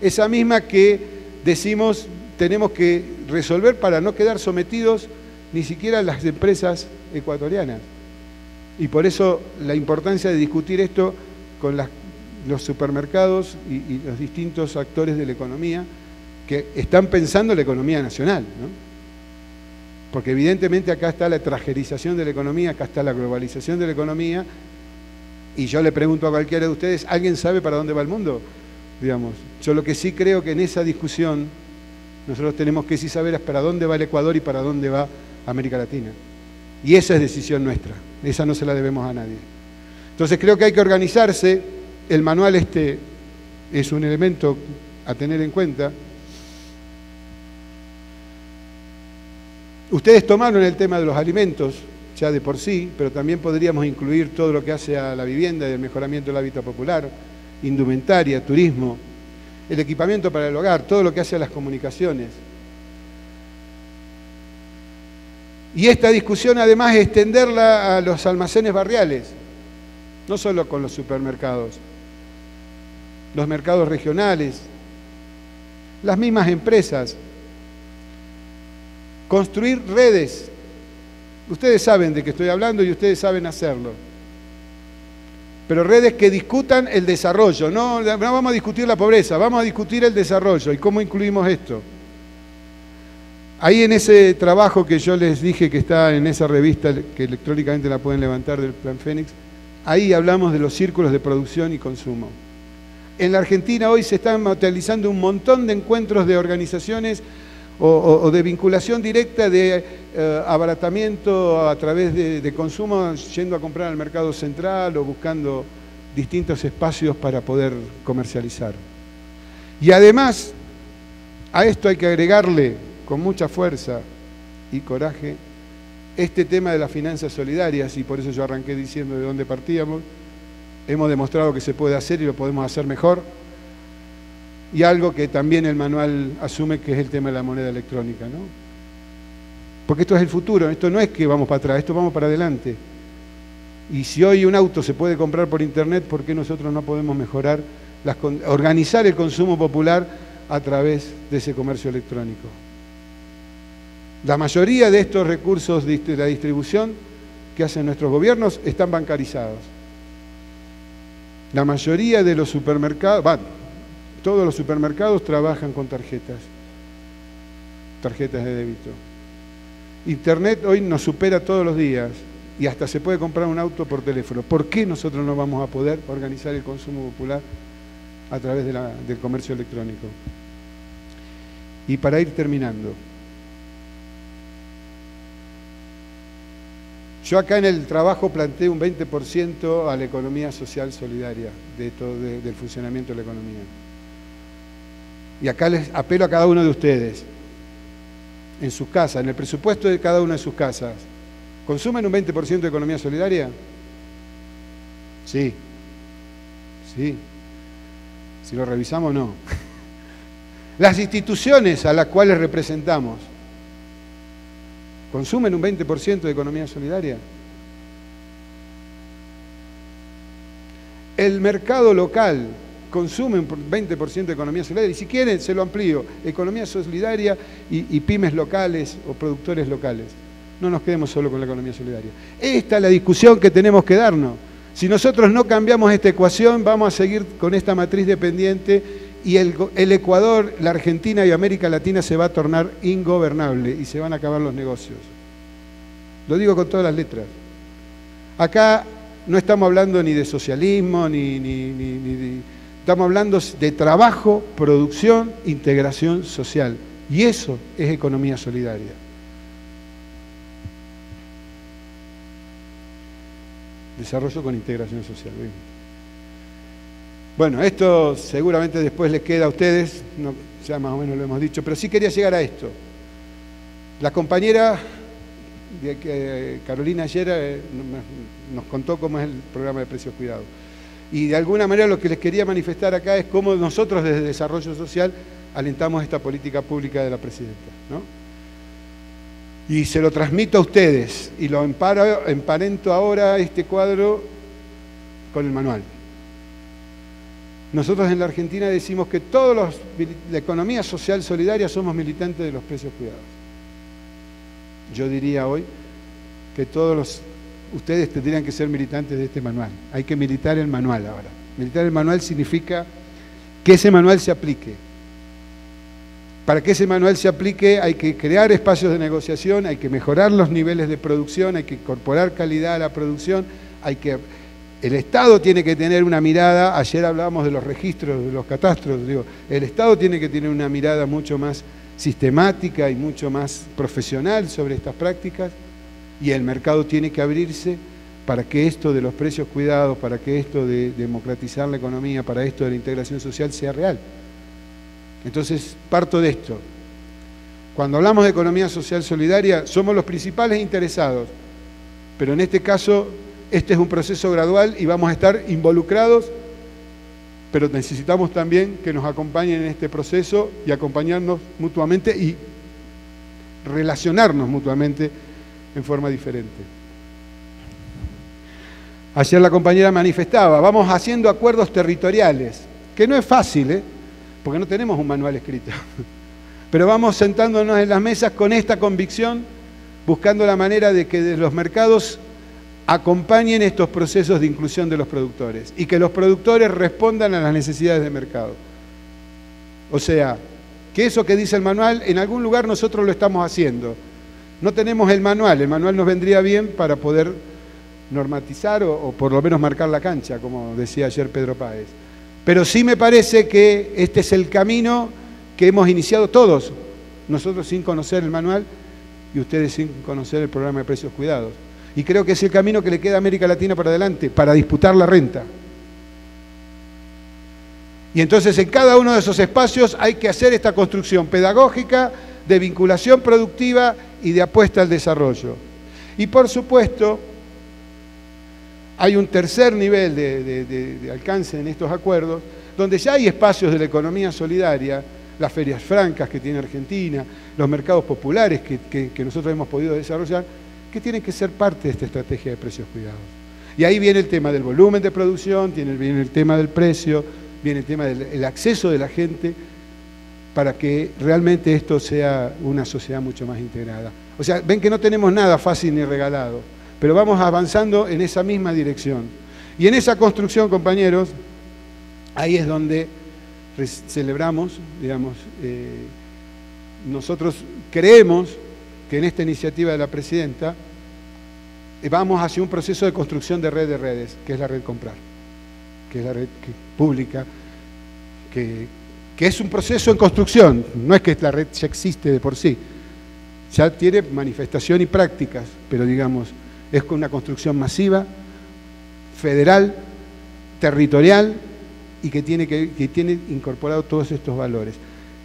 esa misma que decimos tenemos que resolver para no quedar sometidos ni siquiera a las empresas ecuatorianas. Y por eso la importancia de discutir esto con los supermercados y los distintos actores de la economía que están pensando la economía nacional, ¿no? Porque evidentemente acá está la trajerización de la economía, acá está la globalización de la economía, y yo le pregunto a cualquiera de ustedes, ¿alguien sabe para dónde va el mundo? Digamos, yo lo que sí creo que en esa discusión nosotros tenemos que sí saber para dónde va el Ecuador y para dónde va América Latina. Y esa es decisión nuestra, esa no se la debemos a nadie. Entonces creo que hay que organizarse, el manual es un elemento a tener en cuenta. Ustedes tomaron el tema de los alimentos ya de por sí, pero también podríamos incluir todo lo que hace a la vivienda y el mejoramiento del hábitat popular, indumentaria, turismo, el equipamiento para el hogar, todo lo que hace a las comunicaciones. Y esta discusión además extenderla a los almacenes barriales, no solo con los supermercados, los mercados regionales, las mismas empresas, construir redes. Ustedes saben de qué estoy hablando y ustedes saben hacerlo. Pero redes que discutan el desarrollo, no vamos a discutir la pobreza, vamos a discutir el desarrollo y cómo incluimos esto. Ahí en ese trabajo que yo les dije que está en esa revista, que electrónicamente la pueden levantar, del Plan Fénix, ahí hablamos de los círculos de producción y consumo. En la Argentina hoy se están materializando un montón de encuentros de organizaciones o de vinculación directa de abaratamiento a través de consumo, yendo a comprar al mercado central o buscando distintos espacios para poder comercializar. Y además, a esto hay que agregarle con mucha fuerza y coraje este tema de las finanzas solidarias, y por eso yo arranqué diciendo de dónde partíamos. Hemos demostrado que se puede hacer y lo podemos hacer mejor. Y algo que también el manual asume, que es el tema de la moneda electrónica, ¿no? Porque esto es el futuro, esto no es que vamos para atrás, esto vamos para adelante. Y si hoy un auto se puede comprar por internet, ¿por qué nosotros no podemos mejorar, organizar el consumo popular a través de ese comercio electrónico? La mayoría de estos recursos de la distribución que hacen nuestros gobiernos están bancarizados. La mayoría de los supermercados, todos los supermercados trabajan con tarjetas de débito. Internet hoy nos supera todos los días y hasta se puede comprar un auto por teléfono. ¿Por qué nosotros no vamos a poder organizar el consumo popular a través del comercio electrónico? Y para ir terminando, yo acá en el trabajo planteé un 20% a la economía social solidaria del funcionamiento de la economía. Y acá les apelo a cada uno de ustedes, en sus casas, en el presupuesto de cada una de sus casas, ¿consumen un 20% de economía solidaria? Sí. Sí. Si lo revisamos, no. Las instituciones a las cuales representamos, ¿consumen un 20% de economía solidaria? El mercado local consume un 20% de economía solidaria. Y si quieren, se lo amplío. Economía solidaria y pymes locales o productores locales. No nos quedemos solo con la economía solidaria. Esta es la discusión que tenemos que darnos. Si nosotros no cambiamos esta ecuación, vamos a seguir con esta matriz dependiente y el Ecuador, la Argentina y América Latina se va a tornar ingobernable y se van a acabar los negocios. Lo digo con todas las letras. Acá no estamos hablando ni de socialismo, estamos hablando de trabajo, producción, integración social. Y eso es economía solidaria. Desarrollo con integración social. Bueno, esto seguramente después les queda a ustedes, ya más o menos lo hemos dicho, pero sí quería llegar a esto. La compañera Carolina ayer nos contó cómo es el programa de precios cuidados. Y de alguna manera lo que les quería manifestar acá es cómo nosotros desde Desarrollo Social alentamos esta política pública de la presidenta, ¿no? Y se lo transmito a ustedes y lo emparento ahora este cuadro con el manual. Nosotros en la Argentina decimos que todos la economía social solidaria somos militantes de los precios cuidados. Yo diría hoy que ustedes tendrían que ser militantes de este manual. Hay que militar el manual ahora. Militar el manual significa que ese manual se aplique. Para que ese manual se aplique hay que crear espacios de negociación, hay que mejorar los niveles de producción, hay que incorporar calidad a la producción, el Estado tiene que tener una mirada, ayer hablábamos de los registros, de los catastros, el Estado tiene que tener una mirada mucho más sistemática y mucho más profesional sobre estas prácticas y el mercado tiene que abrirse para que esto de los precios cuidados, para que esto de democratizar la economía, para esto de la integración social sea real. Entonces, parto de esto. Cuando hablamos de economía social solidaria, somos los principales interesados, pero en este caso, este es un proceso gradual y vamos a estar involucrados, pero necesitamos también que nos acompañen en este proceso y acompañarnos mutuamente y relacionarnos mutuamente en forma diferente. Ayer la compañera manifestaba, vamos haciendo acuerdos territoriales, que no es fácil, porque no tenemos un manual escrito. Pero vamos sentándonos en las mesas con esta convicción, buscando la manera de que los mercados acompañen estos procesos de inclusión de los productores y que los productores respondan a las necesidades del mercado. O sea, que eso que dice el manual, en algún lugar nosotros lo estamos haciendo. No tenemos el manual nos vendría bien para poder normatizar o por lo menos marcar la cancha, como decía ayer Pedro Páez. Pero sí me parece que este es el camino que hemos iniciado todos, nosotros sin conocer el manual y ustedes sin conocer el programa de precios cuidados. Y creo que es el camino que le queda a América Latina para adelante, para disputar la renta. Y entonces en cada uno de esos espacios hay que hacer esta construcción pedagógica, de vinculación productiva y de apuesta al desarrollo. Y por supuesto, hay un tercer nivel de alcance en estos acuerdos, donde ya hay espacios de la economía solidaria, las ferias francas que tiene Argentina, los mercados populares que nosotros hemos podido desarrollar, que tienen que ser parte de esta estrategia de precios cuidados. Y ahí viene el tema del volumen de producción, viene el tema del precio, viene el tema del acceso de la gente, para que realmente esto sea una sociedad mucho más integrada. O sea, ven que no tenemos nada fácil ni regalado, pero vamos avanzando en esa misma dirección. Y en esa construcción, compañeros, ahí es donde celebramos, digamos, nosotros creemos que en esta iniciativa de la Presidenta vamos hacia un proceso de construcción de red de redes, que es la red Comprar, que es la red pública, que es un proceso en construcción, no es que la red ya existe de por sí, ya tiene manifestación y prácticas, pero digamos, es con una construcción masiva, federal, territorial, y que tiene incorporado todos estos valores.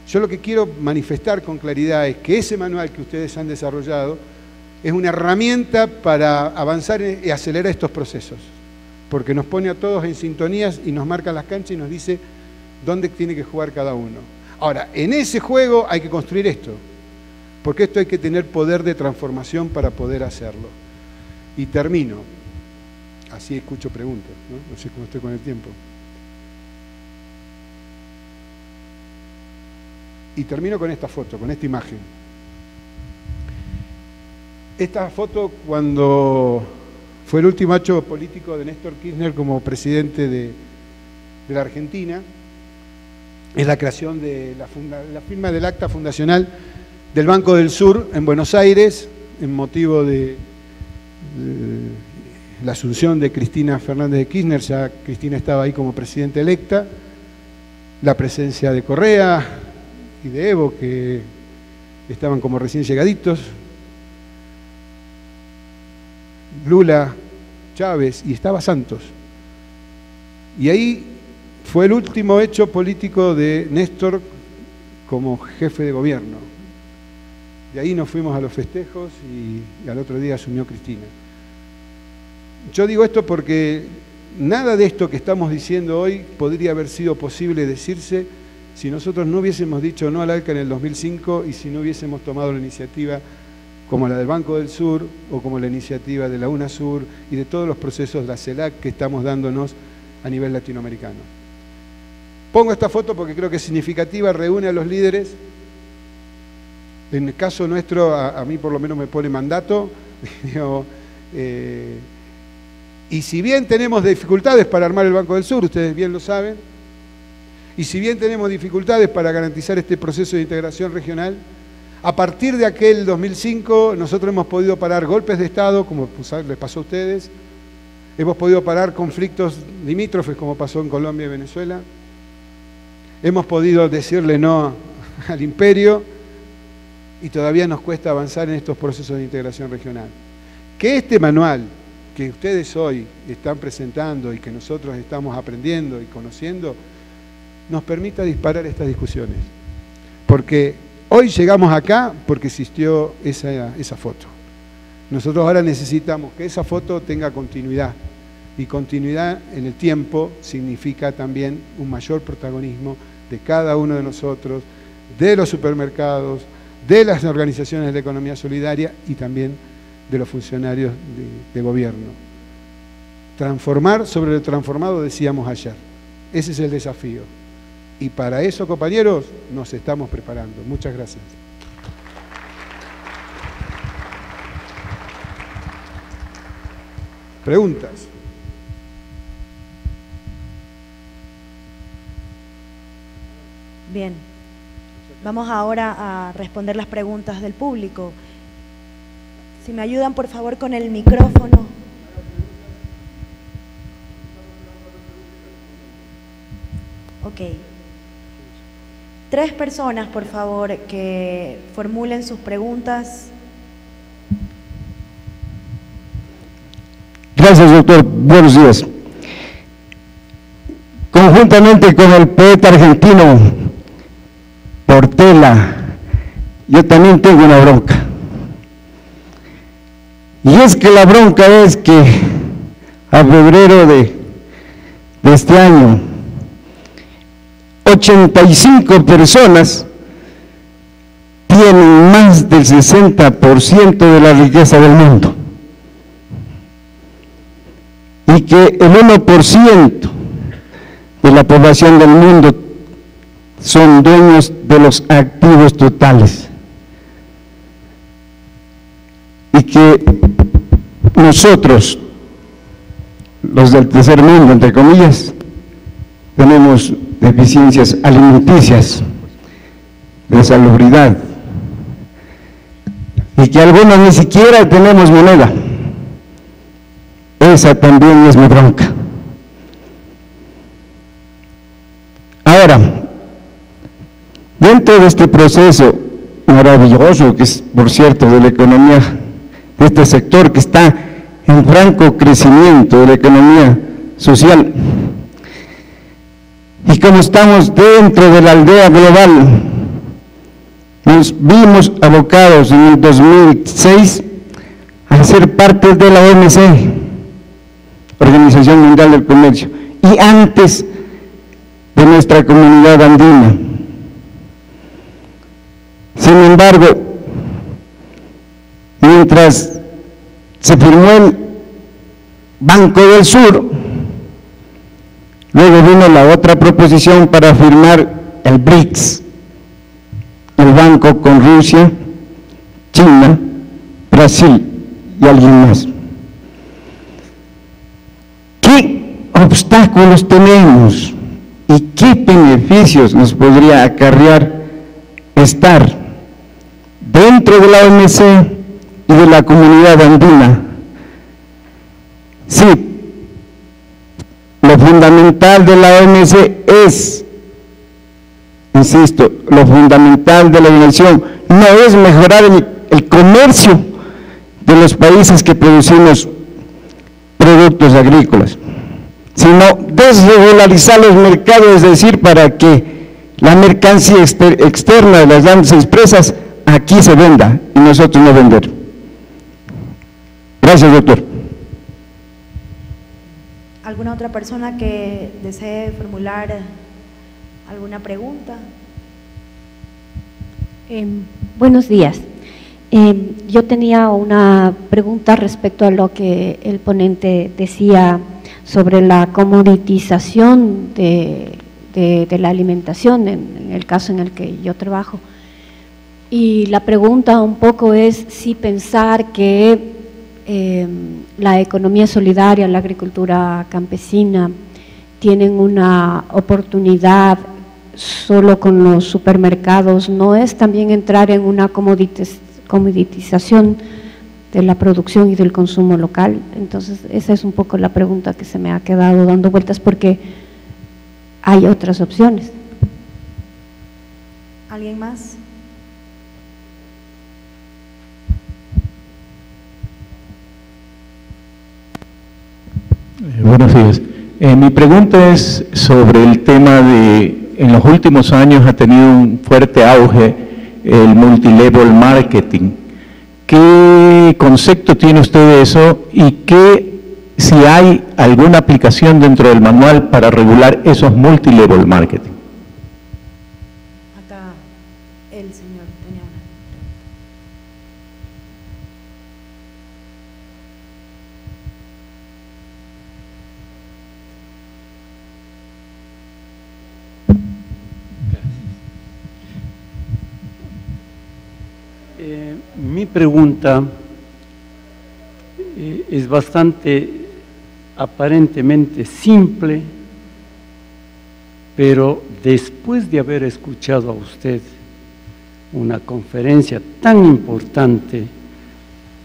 Yo lo que quiero manifestar con claridad es que ese manual que ustedes han desarrollado es una herramienta para avanzar y acelerar estos procesos, porque nos pone a todos en sintonías y nos marca las canchas y nos dice dónde tiene que jugar cada uno. Ahora, en ese juego hay que construir esto, porque esto hay que tener poder de transformación para poder hacerlo. Y termino, así escucho preguntas, ¿no? No sé cómo estoy con el tiempo. Y termino con esta foto, con esta imagen. Esta foto cuando fue el último acto político de Néstor Kirchner como presidente de la Argentina, es la creación de la firma del acta fundacional del Banco del Sur en Buenos Aires, en motivo de la asunción de Cristina Fernández de Kirchner. Ya Cristina estaba ahí como presidenta electa, la presencia de Correa y de Evo, que estaban como recién llegaditos, Lula, Chávez, y estaba Santos. Y ahí fue el último hecho político de Néstor como jefe de gobierno. De ahí nos fuimos a los festejos y al otro día asumió Cristina. Yo digo esto porque nada de esto que estamos diciendo hoy podría haber sido posible decirse si nosotros no hubiésemos dicho no al ALCA en el 2005 y si no hubiésemos tomado la iniciativa como la del Banco del Sur o como la iniciativa de la UNASUR y de todos los procesos de la CELAC que estamos dándonos a nivel latinoamericano. Pongo esta foto porque creo que es significativa, reúne a los líderes. En el caso nuestro, a mí por lo menos me pone mandato, digo, y si bien tenemos dificultades para armar el Banco del Sur, ustedes bien lo saben, y si bien tenemos dificultades para garantizar este proceso de integración regional, a partir de aquel 2005 nosotros hemos podido parar golpes de Estado, como les pasó a ustedes, hemos podido parar conflictos limítrofes, como pasó en Colombia y Venezuela, hemos podido decirle no al imperio, y todavía nos cuesta avanzar en estos procesos de integración regional. Que este manual que ustedes hoy están presentando y que nosotros estamos aprendiendo y conociendo, nos permita disparar estas discusiones. Porque hoy llegamos acá porque existió esa foto. Nosotros ahora necesitamos que esa foto tenga continuidad. Y continuidad en el tiempo significa también un mayor protagonismo de cada uno de nosotros, de los supermercados, de las organizaciones de la economía solidaria y también de los funcionarios de gobierno. Transformar sobre lo transformado, decíamos ayer. Ese es el desafío. Y para eso, compañeros, nos estamos preparando. Muchas gracias. ¿Preguntas? Bien. Vamos ahora a responder las preguntas del público. Si me ayudan, por favor, con el micrófono. Ok. 3 personas, por favor, que formulen sus preguntas. Gracias, doctor. Buenos días. Conjuntamente con el poeta argentino Portela, yo también tengo una bronca. Y es que la bronca es que a febrero de este año, 85 personas tienen más del 60% de la riqueza del mundo. y que el 1% de la población del mundo son dueños de los activos totales, y que nosotros, los del tercer mundo, entre comillas, tenemos deficiencias alimenticias, de salubridad, y que algunos ni siquiera tenemos moneda. Esa también es mi bronca. Ahora, dentro de este proceso maravilloso, que es, por cierto, de la economía, de este sector que está en franco crecimiento de la economía social, y como estamos dentro de la aldea global, nos vimos abocados en el 2006 a ser parte de la OMC, Organización Mundial del Comercio, y antes de nuestra comunidad andina. Sin embargo, mientras se firmó el Banco del Sur, luego vino la otra proposición para firmar el BRICS, el banco con Rusia, China, Brasil y alguien más. ¿Qué obstáculos tenemos y qué beneficios nos podría acarrear estar dentro de la OMC y de la comunidad andina? Sí, lo fundamental de la OMC es, insisto, lo fundamental de la organización no es mejorar el comercio de los países que producimos productos agrícolas, sino desregularizar los mercados, es decir, para que la mercancía externa de las grandes empresas aquí se venda y nosotros no vender. Gracias, doctor. ¿Alguna otra persona que desee formular alguna pregunta? Buenos días. Yo tenía una pregunta respecto a lo que el ponente decía sobre la comoditización de la alimentación, en el caso en el que yo trabajo. Y la pregunta un poco es si pensar que la economía solidaria, la agricultura campesina, tienen una oportunidad solo con los supermercados, ¿no es también entrar en una comoditización de la producción y del consumo local? Entonces, esa es un poco la pregunta que se me ha quedado dando vueltas, porque hay otras opciones. ¿Alguien más? Buenos días. Mi pregunta es sobre el tema de, en los últimos años ha tenido un fuerte auge el multilevel marketing. ¿Qué concepto tiene usted de eso y si hay alguna aplicación dentro del manual para regular esos multilevel marketing? Acá el señor tenía una. Mi pregunta es bastante aparentemente simple, pero después de haber escuchado a usted una conferencia tan importante,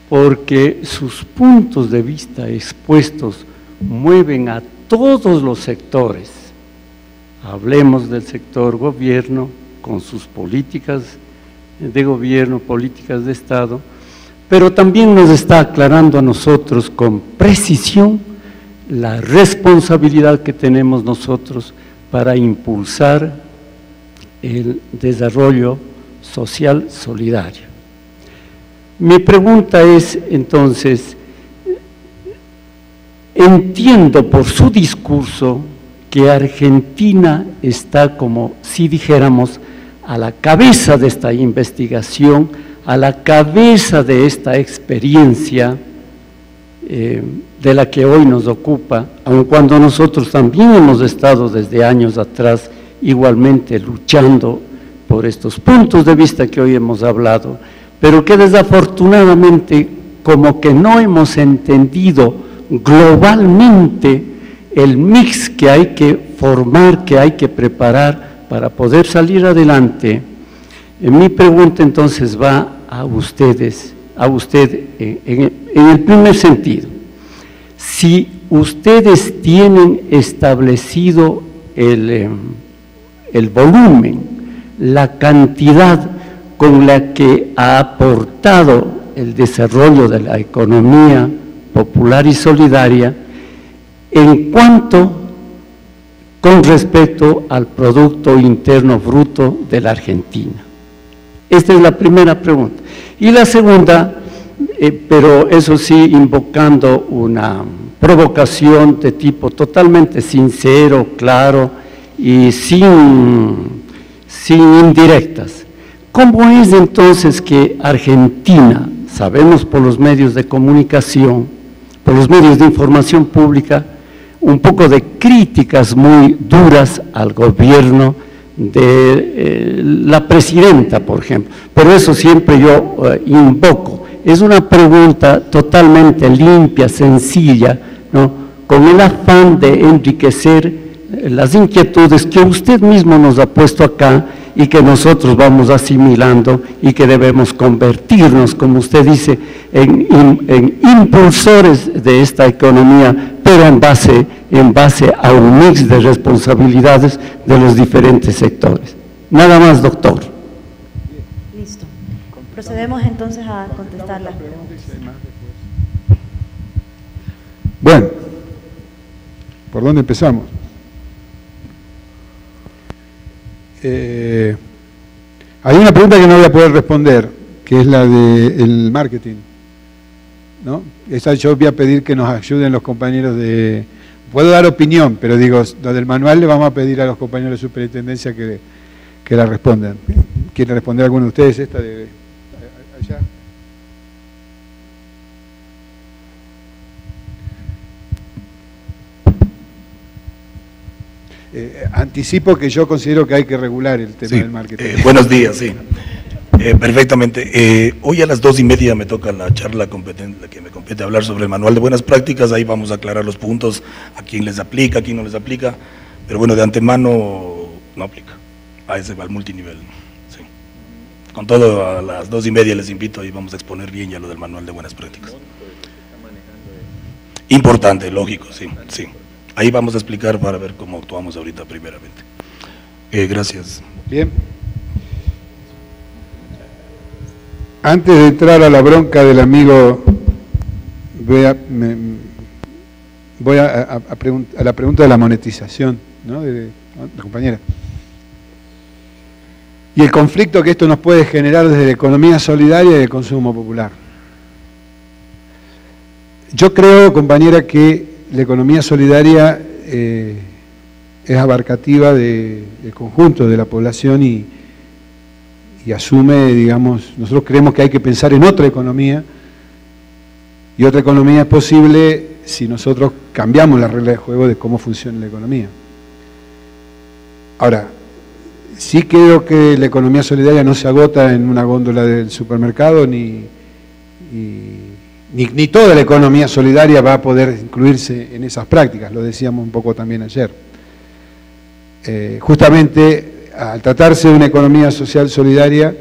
porque sus puntos de vista expuestos mueven a todos los sectores. Hablemos del sector gobierno con sus políticas de gobierno, políticas de Estado, pero también nos está aclarando a nosotros con precisión la responsabilidad que tenemos nosotros para impulsar el desarrollo social solidario. Mi pregunta es, entonces, entiendo por su discurso que Argentina está, como si dijéramos, a la cabeza de esta investigación, a la cabeza de esta experiencia de la que hoy nos ocupa, aun cuando nosotros también hemos estado desde años atrás igualmente luchando por estos puntos de vista que hoy hemos hablado, pero que desafortunadamente como que no hemos entendido globalmente el mix que hay que formar, que hay que preparar para poder salir adelante. Mi pregunta entonces va a ustedes, a usted en el primer sentido. Si ustedes tienen establecido el volumen, la cantidad con la que ha aportado el desarrollo de la economía popular y solidaria, en cuanto con respecto al Producto Interno Bruto de la Argentina. Esta es la primera pregunta. Y la segunda, pero eso sí, invocando una provocación de tipo totalmente sincero, claro y sin indirectas. ¿Cómo es entonces que Argentina, sabemos por los medios de comunicación, por los medios de información pública, un poco de críticas muy duras al gobierno de la presidenta, por ejemplo? Pero eso siempre yo invoco. Es una pregunta totalmente limpia, sencilla, ¿no?, con el afán de enriquecer las inquietudes que usted mismo nos ha puesto acá y que nosotros vamos asimilando y que debemos convertirnos, como usted dice, en impulsores de esta economía, pero en base a un mix de responsabilidades de los diferentes sectores. Nada más, doctor. Listo. Procedemos entonces a contestar las preguntas. Bueno, ¿por dónde empezamos? Hay una pregunta que no voy a poder responder, que es la del marketing, ¿no? Esa yo voy a pedir que nos ayuden los compañeros de... Puedo dar opinión, pero digo, lo del manual le vamos a pedir a los compañeros de superintendencia que la respondan. ¿Quiere responder alguno de ustedes esta de allá? Anticipo que yo considero que hay que regular el tema del marketing. Buenos días, sí. Perfectamente. Hoy a las 2:30 me toca la charla competente, la que me compete hablar sobre el manual de buenas prácticas. Ahí vamos a aclarar los puntos, a quién les aplica, a quién no les aplica. Pero bueno, de antemano no aplica. A ese va al multinivel. Sí. Con todo, a las 2:30 les invito y vamos a exponer bien ya lo del manual de buenas prácticas. Importante, lógico, sí, sí. Ahí vamos a explicar para ver cómo actuamos ahorita primeramente. Gracias. Bien. Antes de entrar a la bronca del amigo, voy a la pregunta de la monetización, ¿no?, de la compañera. Y el conflicto que esto nos puede generar desde la economía solidaria y el consumo popular. Yo creo, compañera, que la economía solidaria es abarcativa del conjunto de la población y asume, digamos, nosotros creemos que hay que pensar en otra economía, y otra economía es posible si nosotros cambiamos la regla de juego de cómo funciona la economía. Ahora, sí creo que la economía solidaria no se agota en una góndola del supermercado, ni toda la economía solidaria va a poder incluirse en esas prácticas, lo decíamos un poco también ayer. Justamente, al tratarse de una economía social solidaria,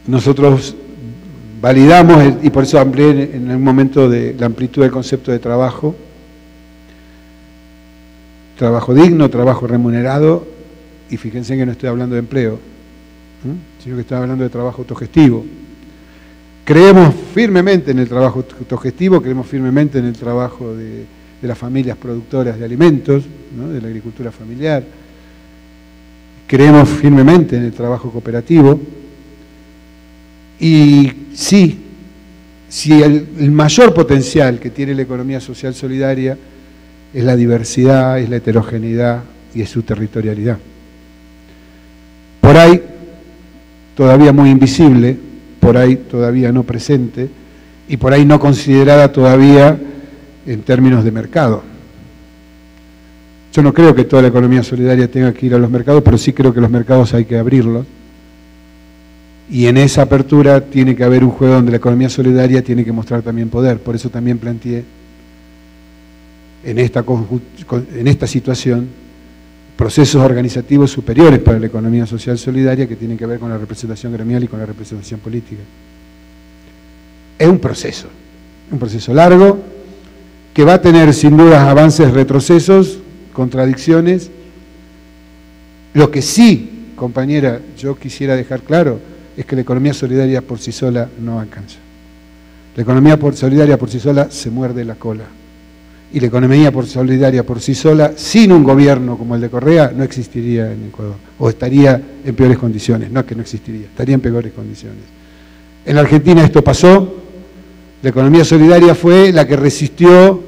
nosotros validamos, y por eso amplié en el momento de la amplitud del concepto de trabajo digno, trabajo remunerado, y fíjense que no estoy hablando de empleo, sino que estoy hablando de trabajo autogestivo. Creemos firmemente en el trabajo autogestivo, creemos firmemente en el trabajo de las familias productoras de alimentos, ¿no?, de la agricultura familiar. Creemos firmemente en el trabajo cooperativo. Y sí, si el mayor potencial que tiene la economía social solidaria es la diversidad, es la heterogeneidad y es su territorialidad. Por ahí, todavía muy invisible, por ahí todavía no presente, y por ahí no considerada todavía en términos de mercado. Yo no creo que toda la economía solidaria tenga que ir a los mercados, pero sí creo que los mercados hay que abrirlos. Y en esa apertura tiene que haber un juego donde la economía solidaria tiene que mostrar también poder. Por eso también planteé en esta situación procesos organizativos superiores para la economía social solidaria que tienen que ver con la representación gremial y con la representación política. Es un proceso largo que va a tener sin duda avances, retrocesos, contradicciones. Lo que sí, compañera, yo quisiera dejar claro es que la economía solidaria por sí sola no alcanza. La economía solidaria por sí sola se muerde la cola. Y la economía solidaria por sí sola, sin un gobierno como el de Correa, no existiría en Ecuador. O estaría en peores condiciones. No es que no existiría, estaría en peores condiciones. En la Argentina esto pasó. La economía solidaria fue la que resistió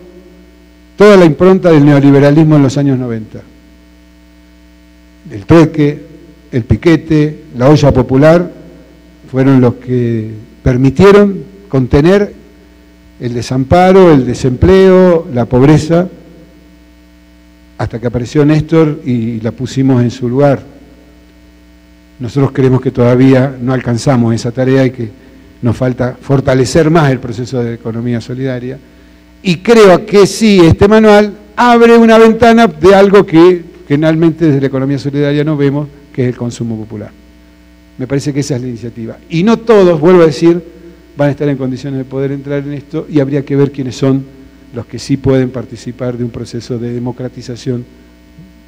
toda la impronta del neoliberalismo en los años 90. El trueque, el piquete, la olla popular fueron los que permitieron contener el desamparo, el desempleo, la pobreza, hasta que apareció Néstor y la pusimos en su lugar. Nosotros creemos que todavía no alcanzamos esa tarea y que nos falta fortalecer más el proceso de economía solidaria. Y creo que sí, este manual abre una ventana de algo que generalmente desde la economía solidaria no vemos, que es el consumo popular. Me parece que esa es la iniciativa. Y no todos, vuelvo a decir, van a estar en condiciones de poder entrar en esto y habría que ver quiénes son los que sí pueden participar de un proceso de democratización.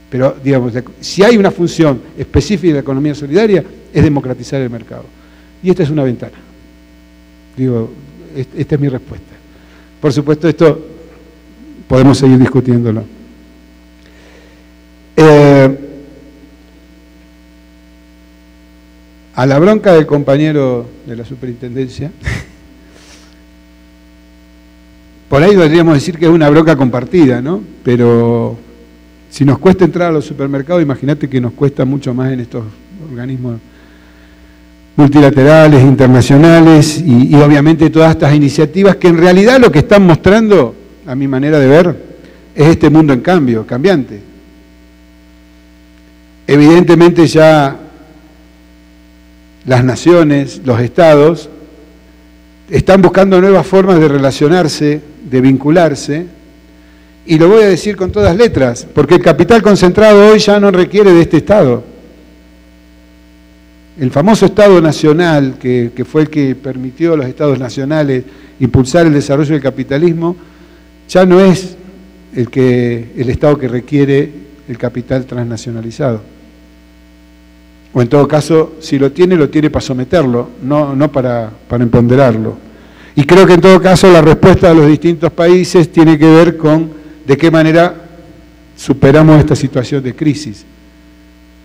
Pero, digamos, si hay una función específica de la economía solidaria, es democratizar el mercado. Y esta es una ventana. Digo, esta es mi respuesta. Por supuesto, esto podemos seguir discutiéndolo. A la bronca del compañero de la superintendencia, por ahí podríamos decir que es una bronca compartida, ¿no? Pero si nos cuesta entrar a los supermercados, imagínate que nos cuesta mucho más en estos organismos multilaterales, internacionales y obviamente todas estas iniciativas que en realidad lo que están mostrando, a mi manera de ver, es este mundo en cambio, cambiante. Evidentemente ya las naciones, los estados, están buscando nuevas formas de relacionarse, de vincularse, y lo voy a decir con todas letras, porque el capital concentrado hoy ya no requiere de este Estado. El famoso Estado nacional, que fue el que permitió a los estados nacionales impulsar el desarrollo del capitalismo, ya no es el Estado que requiere el capital transnacionalizado. O en todo caso, si lo tiene para someterlo, no para empoderarlo. Y creo que en todo caso la respuesta de los distintos países tiene que ver con de qué manera superamos esta situación de crisis.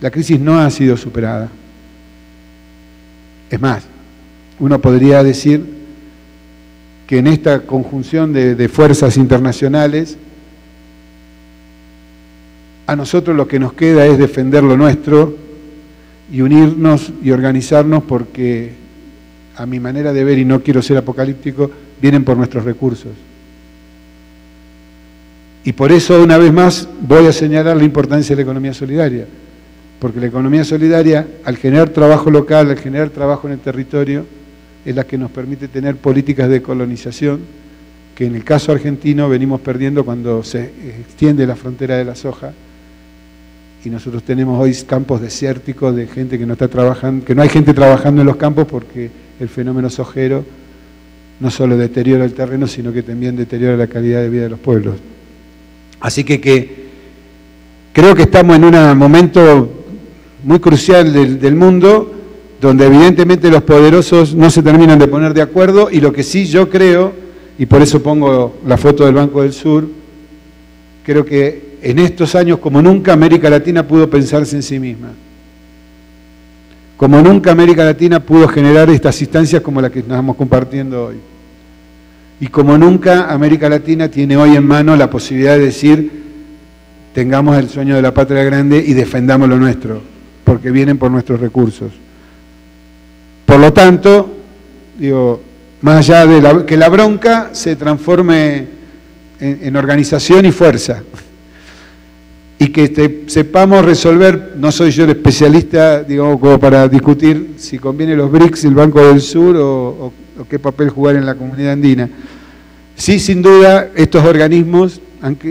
La crisis no ha sido superada. Es más, uno podría decir que en esta conjunción de fuerzas internacionales, a nosotros lo que nos queda es defender lo nuestro y unirnos y organizarnos porque, a mi manera de ver, y no quiero ser apocalíptico, vienen por nuestros recursos. Y por eso, una vez más, voy a señalar la importancia de la economía solidaria, porque la economía solidaria, al generar trabajo local, al generar trabajo en el territorio, es la que nos permite tener políticas de colonización, que en el caso argentino venimos perdiendo cuando se extiende la frontera de la soja, y nosotros tenemos hoy campos desérticos de gente que no está trabajando, que no hay gente trabajando en los campos porque el fenómeno sojero no solo deteriora el terreno, sino que también deteriora la calidad de vida de los pueblos. Así que creo que estamos en un momento muy crucial del mundo, donde evidentemente los poderosos no se terminan de poner de acuerdo, y lo que sí yo creo, y por eso pongo la foto del Banco del Sur, creo que en estos años, como nunca, América Latina pudo pensarse en sí misma. Como nunca América Latina pudo generar estas instancias como la que estamos compartiendo hoy. Y como nunca América Latina tiene hoy en mano la posibilidad de decir, tengamos el sueño de la patria grande y defendamos lo nuestro, porque vienen por nuestros recursos. Por lo tanto, digo, Más allá de que la bronca se transforme en organización y fuerza. Y que sepamos resolver, no soy yo el especialista, digamos, como para discutir si conviene los BRICS, el Banco del Sur o qué papel jugar en la comunidad andina. Sí, sin duda, estos organismos,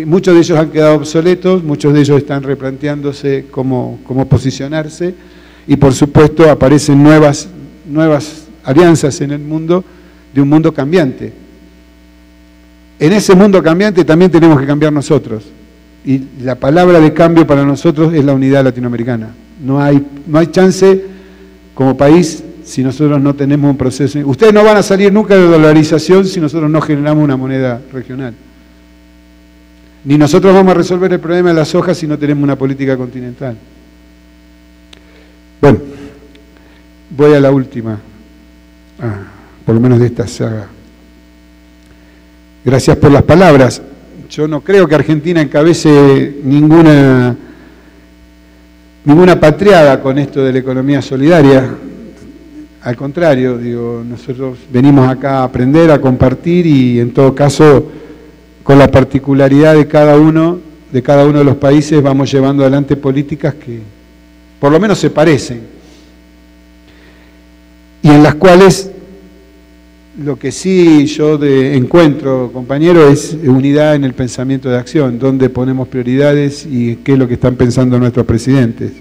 muchos de ellos han quedado obsoletos, muchos de ellos están replanteándose cómo posicionarse y por supuesto aparecen nuevas alianzas en el mundo, de un mundo cambiante. En ese mundo cambiante también tenemos que cambiar nosotros. Y la palabra de cambio para nosotros es la unidad latinoamericana. No hay chance como país si nosotros no tenemos un proceso. Ustedes no van a salir nunca de dolarización si nosotros no generamos una moneda regional. Ni nosotros vamos a resolver el problema de la soja si no tenemos una política continental. Bueno, voy a la última, por lo menos de esta saga. Gracias por las palabras. Yo no creo que Argentina encabece ninguna patriada con esto de la economía solidaria. Al contrario, digo, nosotros venimos acá a aprender, a compartir y en todo caso, con la particularidad de cada uno de los países, vamos llevando adelante políticas que por lo menos se parecen y en las cuales lo que sí yo encuentro, compañero, es unidad en el pensamiento de acción, donde ponemos prioridades y qué es lo que están pensando nuestros presidentes.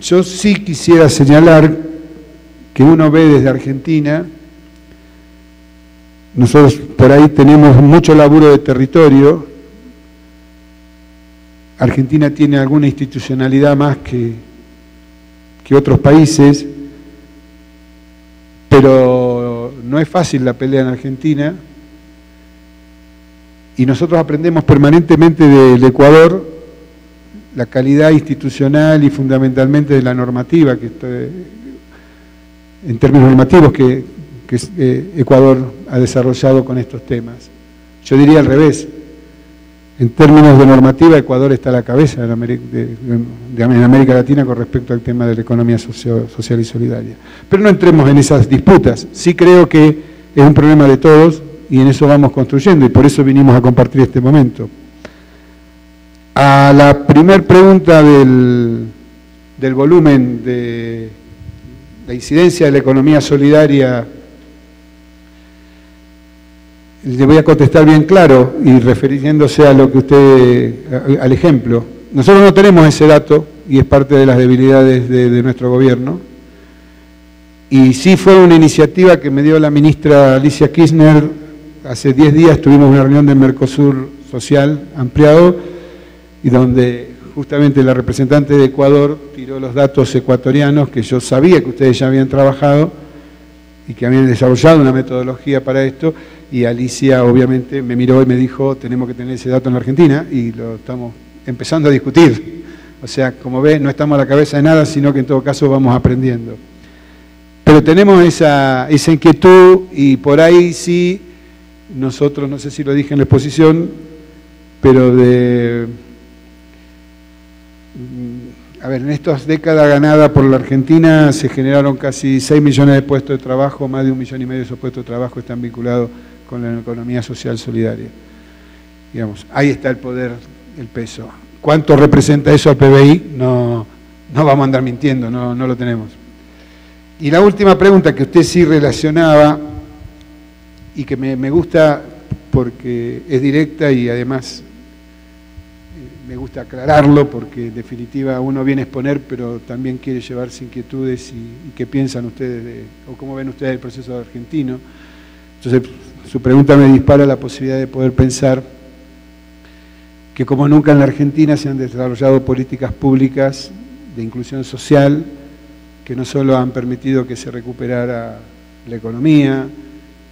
Yo sí quisiera señalar que uno ve desde Argentina, nosotros por ahí tenemos mucho laburo de territorio. Argentina tiene alguna institucionalidad más que otros países, pero no es fácil la pelea en Argentina y nosotros aprendemos permanentemente del Ecuador la calidad institucional y fundamentalmente de la normativa, en términos normativos que Ecuador ha desarrollado con estos temas. Yo diría al revés. En términos de normativa, Ecuador está a la cabeza en América Latina con respecto al tema de la economía social y solidaria. Pero no entremos en esas disputas. Sí creo que es un problema de todos y en eso vamos construyendo y por eso vinimos a compartir este momento. A la primer pregunta del volumen de la incidencia de la economía solidaria, le voy a contestar bien claro y refiriéndose a lo que al ejemplo. Nosotros no tenemos ese dato y es parte de las debilidades de nuestro gobierno. Y sí fue una iniciativa que me dio la ministra Alicia Kirchner. Hace 10 días tuvimos una reunión del Mercosur social ampliado y donde justamente la representante de Ecuador tiró los datos ecuatorianos que yo sabía que ustedes ya habían trabajado y que habían desarrollado una metodología para esto. Y Alicia obviamente me miró y me dijo, tenemos que tener ese dato en la Argentina y lo estamos empezando a discutir. O sea, como ve, no estamos a la cabeza de nada, sino que en todo caso vamos aprendiendo. Pero tenemos esa inquietud y por ahí sí, nosotros, no sé si lo dije en la exposición, pero en estas décadas ganadas por la Argentina se generaron casi 6 millones de puestos de trabajo, más de 1,5 millones de esos puestos de trabajo están vinculados con la economía social solidaria. Digamos, ahí está el poder, el peso. ¿Cuánto representa eso al PBI? No vamos a andar mintiendo, no lo tenemos. Y la última pregunta que usted sí relacionaba y que me gusta porque es directa y además me gusta aclararlo porque en definitiva uno viene a exponer pero también quiere llevarse inquietudes y qué piensan ustedes o cómo ven ustedes el proceso argentino. Entonces su pregunta me dispara la posibilidad de poder pensar que como nunca en la Argentina se han desarrollado políticas públicas de inclusión social que no solo han permitido que se recuperara la economía,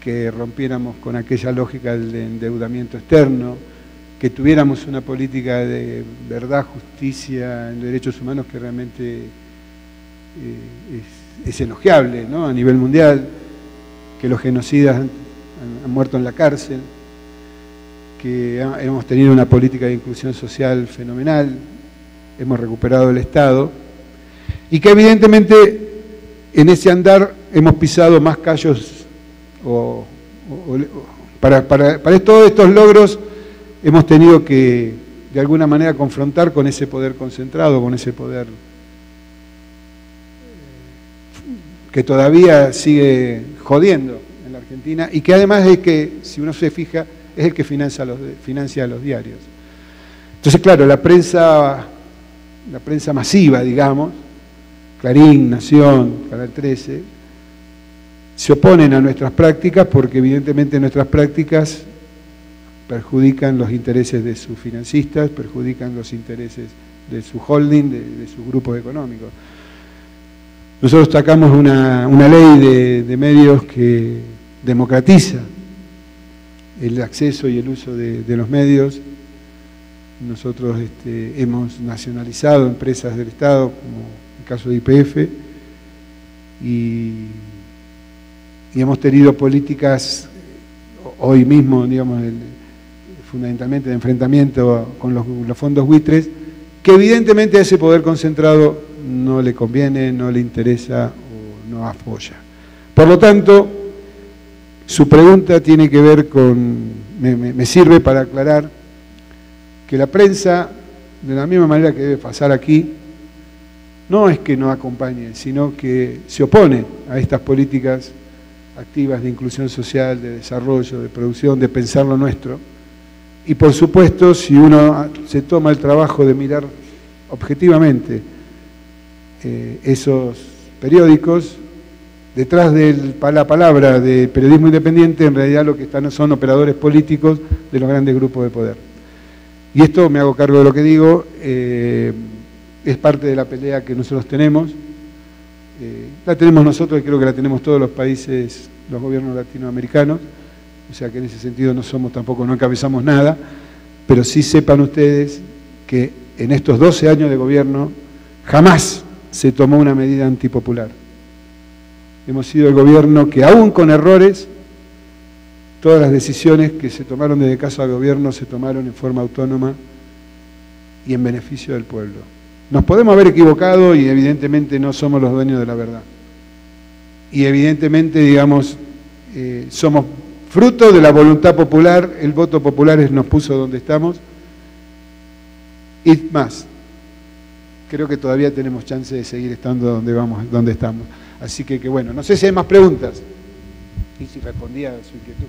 que rompiéramos con aquella lógica del endeudamiento externo, que tuviéramos una política de verdad, justicia en derechos humanos que realmente es elogiable, ¿no? A nivel mundial, que los genocidas han muerto en la cárcel, que hemos tenido una política de inclusión social fenomenal. hemos recuperado el Estado, y que evidentemente en ese andar hemos pisado más callos, para todos estos logros hemos tenido que de alguna manera confrontar con ese poder concentrado, con ese poder que todavía sigue jodiendo en la Argentina, y que además es que, si uno se fija, es el que financia a los diarios. Entonces, claro, la prensa masiva, digamos, Clarín, Nación, Canal 13, se oponen a nuestras prácticas porque evidentemente nuestras prácticas perjudican los intereses de sus financistas, perjudican los intereses de su holding, de sus grupos económicos. Nosotros sacamos una ley de medios que democratiza el acceso y el uso de los medios. Nosotros hemos nacionalizado empresas del Estado, como el caso de YPF, y hemos tenido políticas hoy mismo, digamos, fundamentalmente de enfrentamiento con los fondos buitres, que evidentemente a ese poder concentrado no le conviene, no le interesa o no apoya. Por lo tanto, su pregunta tiene que ver me sirve para aclarar que la prensa, de la misma manera que debe pasar aquí, no es que no acompañe, sino que se opone a estas políticas activas de inclusión social, de desarrollo, de producción, de pensar lo nuestro. Y por supuesto, si uno se toma el trabajo de mirar objetivamente esos periódicos, detrás de la palabra de periodismo independiente, en realidad lo que están son operadores políticos de los grandes grupos de poder. Y esto, me hago cargo de lo que digo, es parte de la pelea que nosotros tenemos. La tenemos nosotros y creo que la tenemos todos los países, los gobiernos latinoamericanos, o sea que en ese sentido no encabezamos nada, pero sí sepan ustedes que en estos 12 años de gobierno jamás se tomó una medida antipopular. Hemos sido el gobierno que, aún con errores, todas las decisiones que se tomaron desde casa de gobierno se tomaron en forma autónoma y en beneficio del pueblo. Nos podemos haber equivocado y evidentemente no somos los dueños de la verdad. Y evidentemente, digamos, somos fruto de la voluntad popular, el voto popular nos puso donde estamos. Y más, creo que todavía tenemos chance de seguir estando donde estamos. Así que bueno, no sé si hay más preguntas. Y si respondía a su inquietud.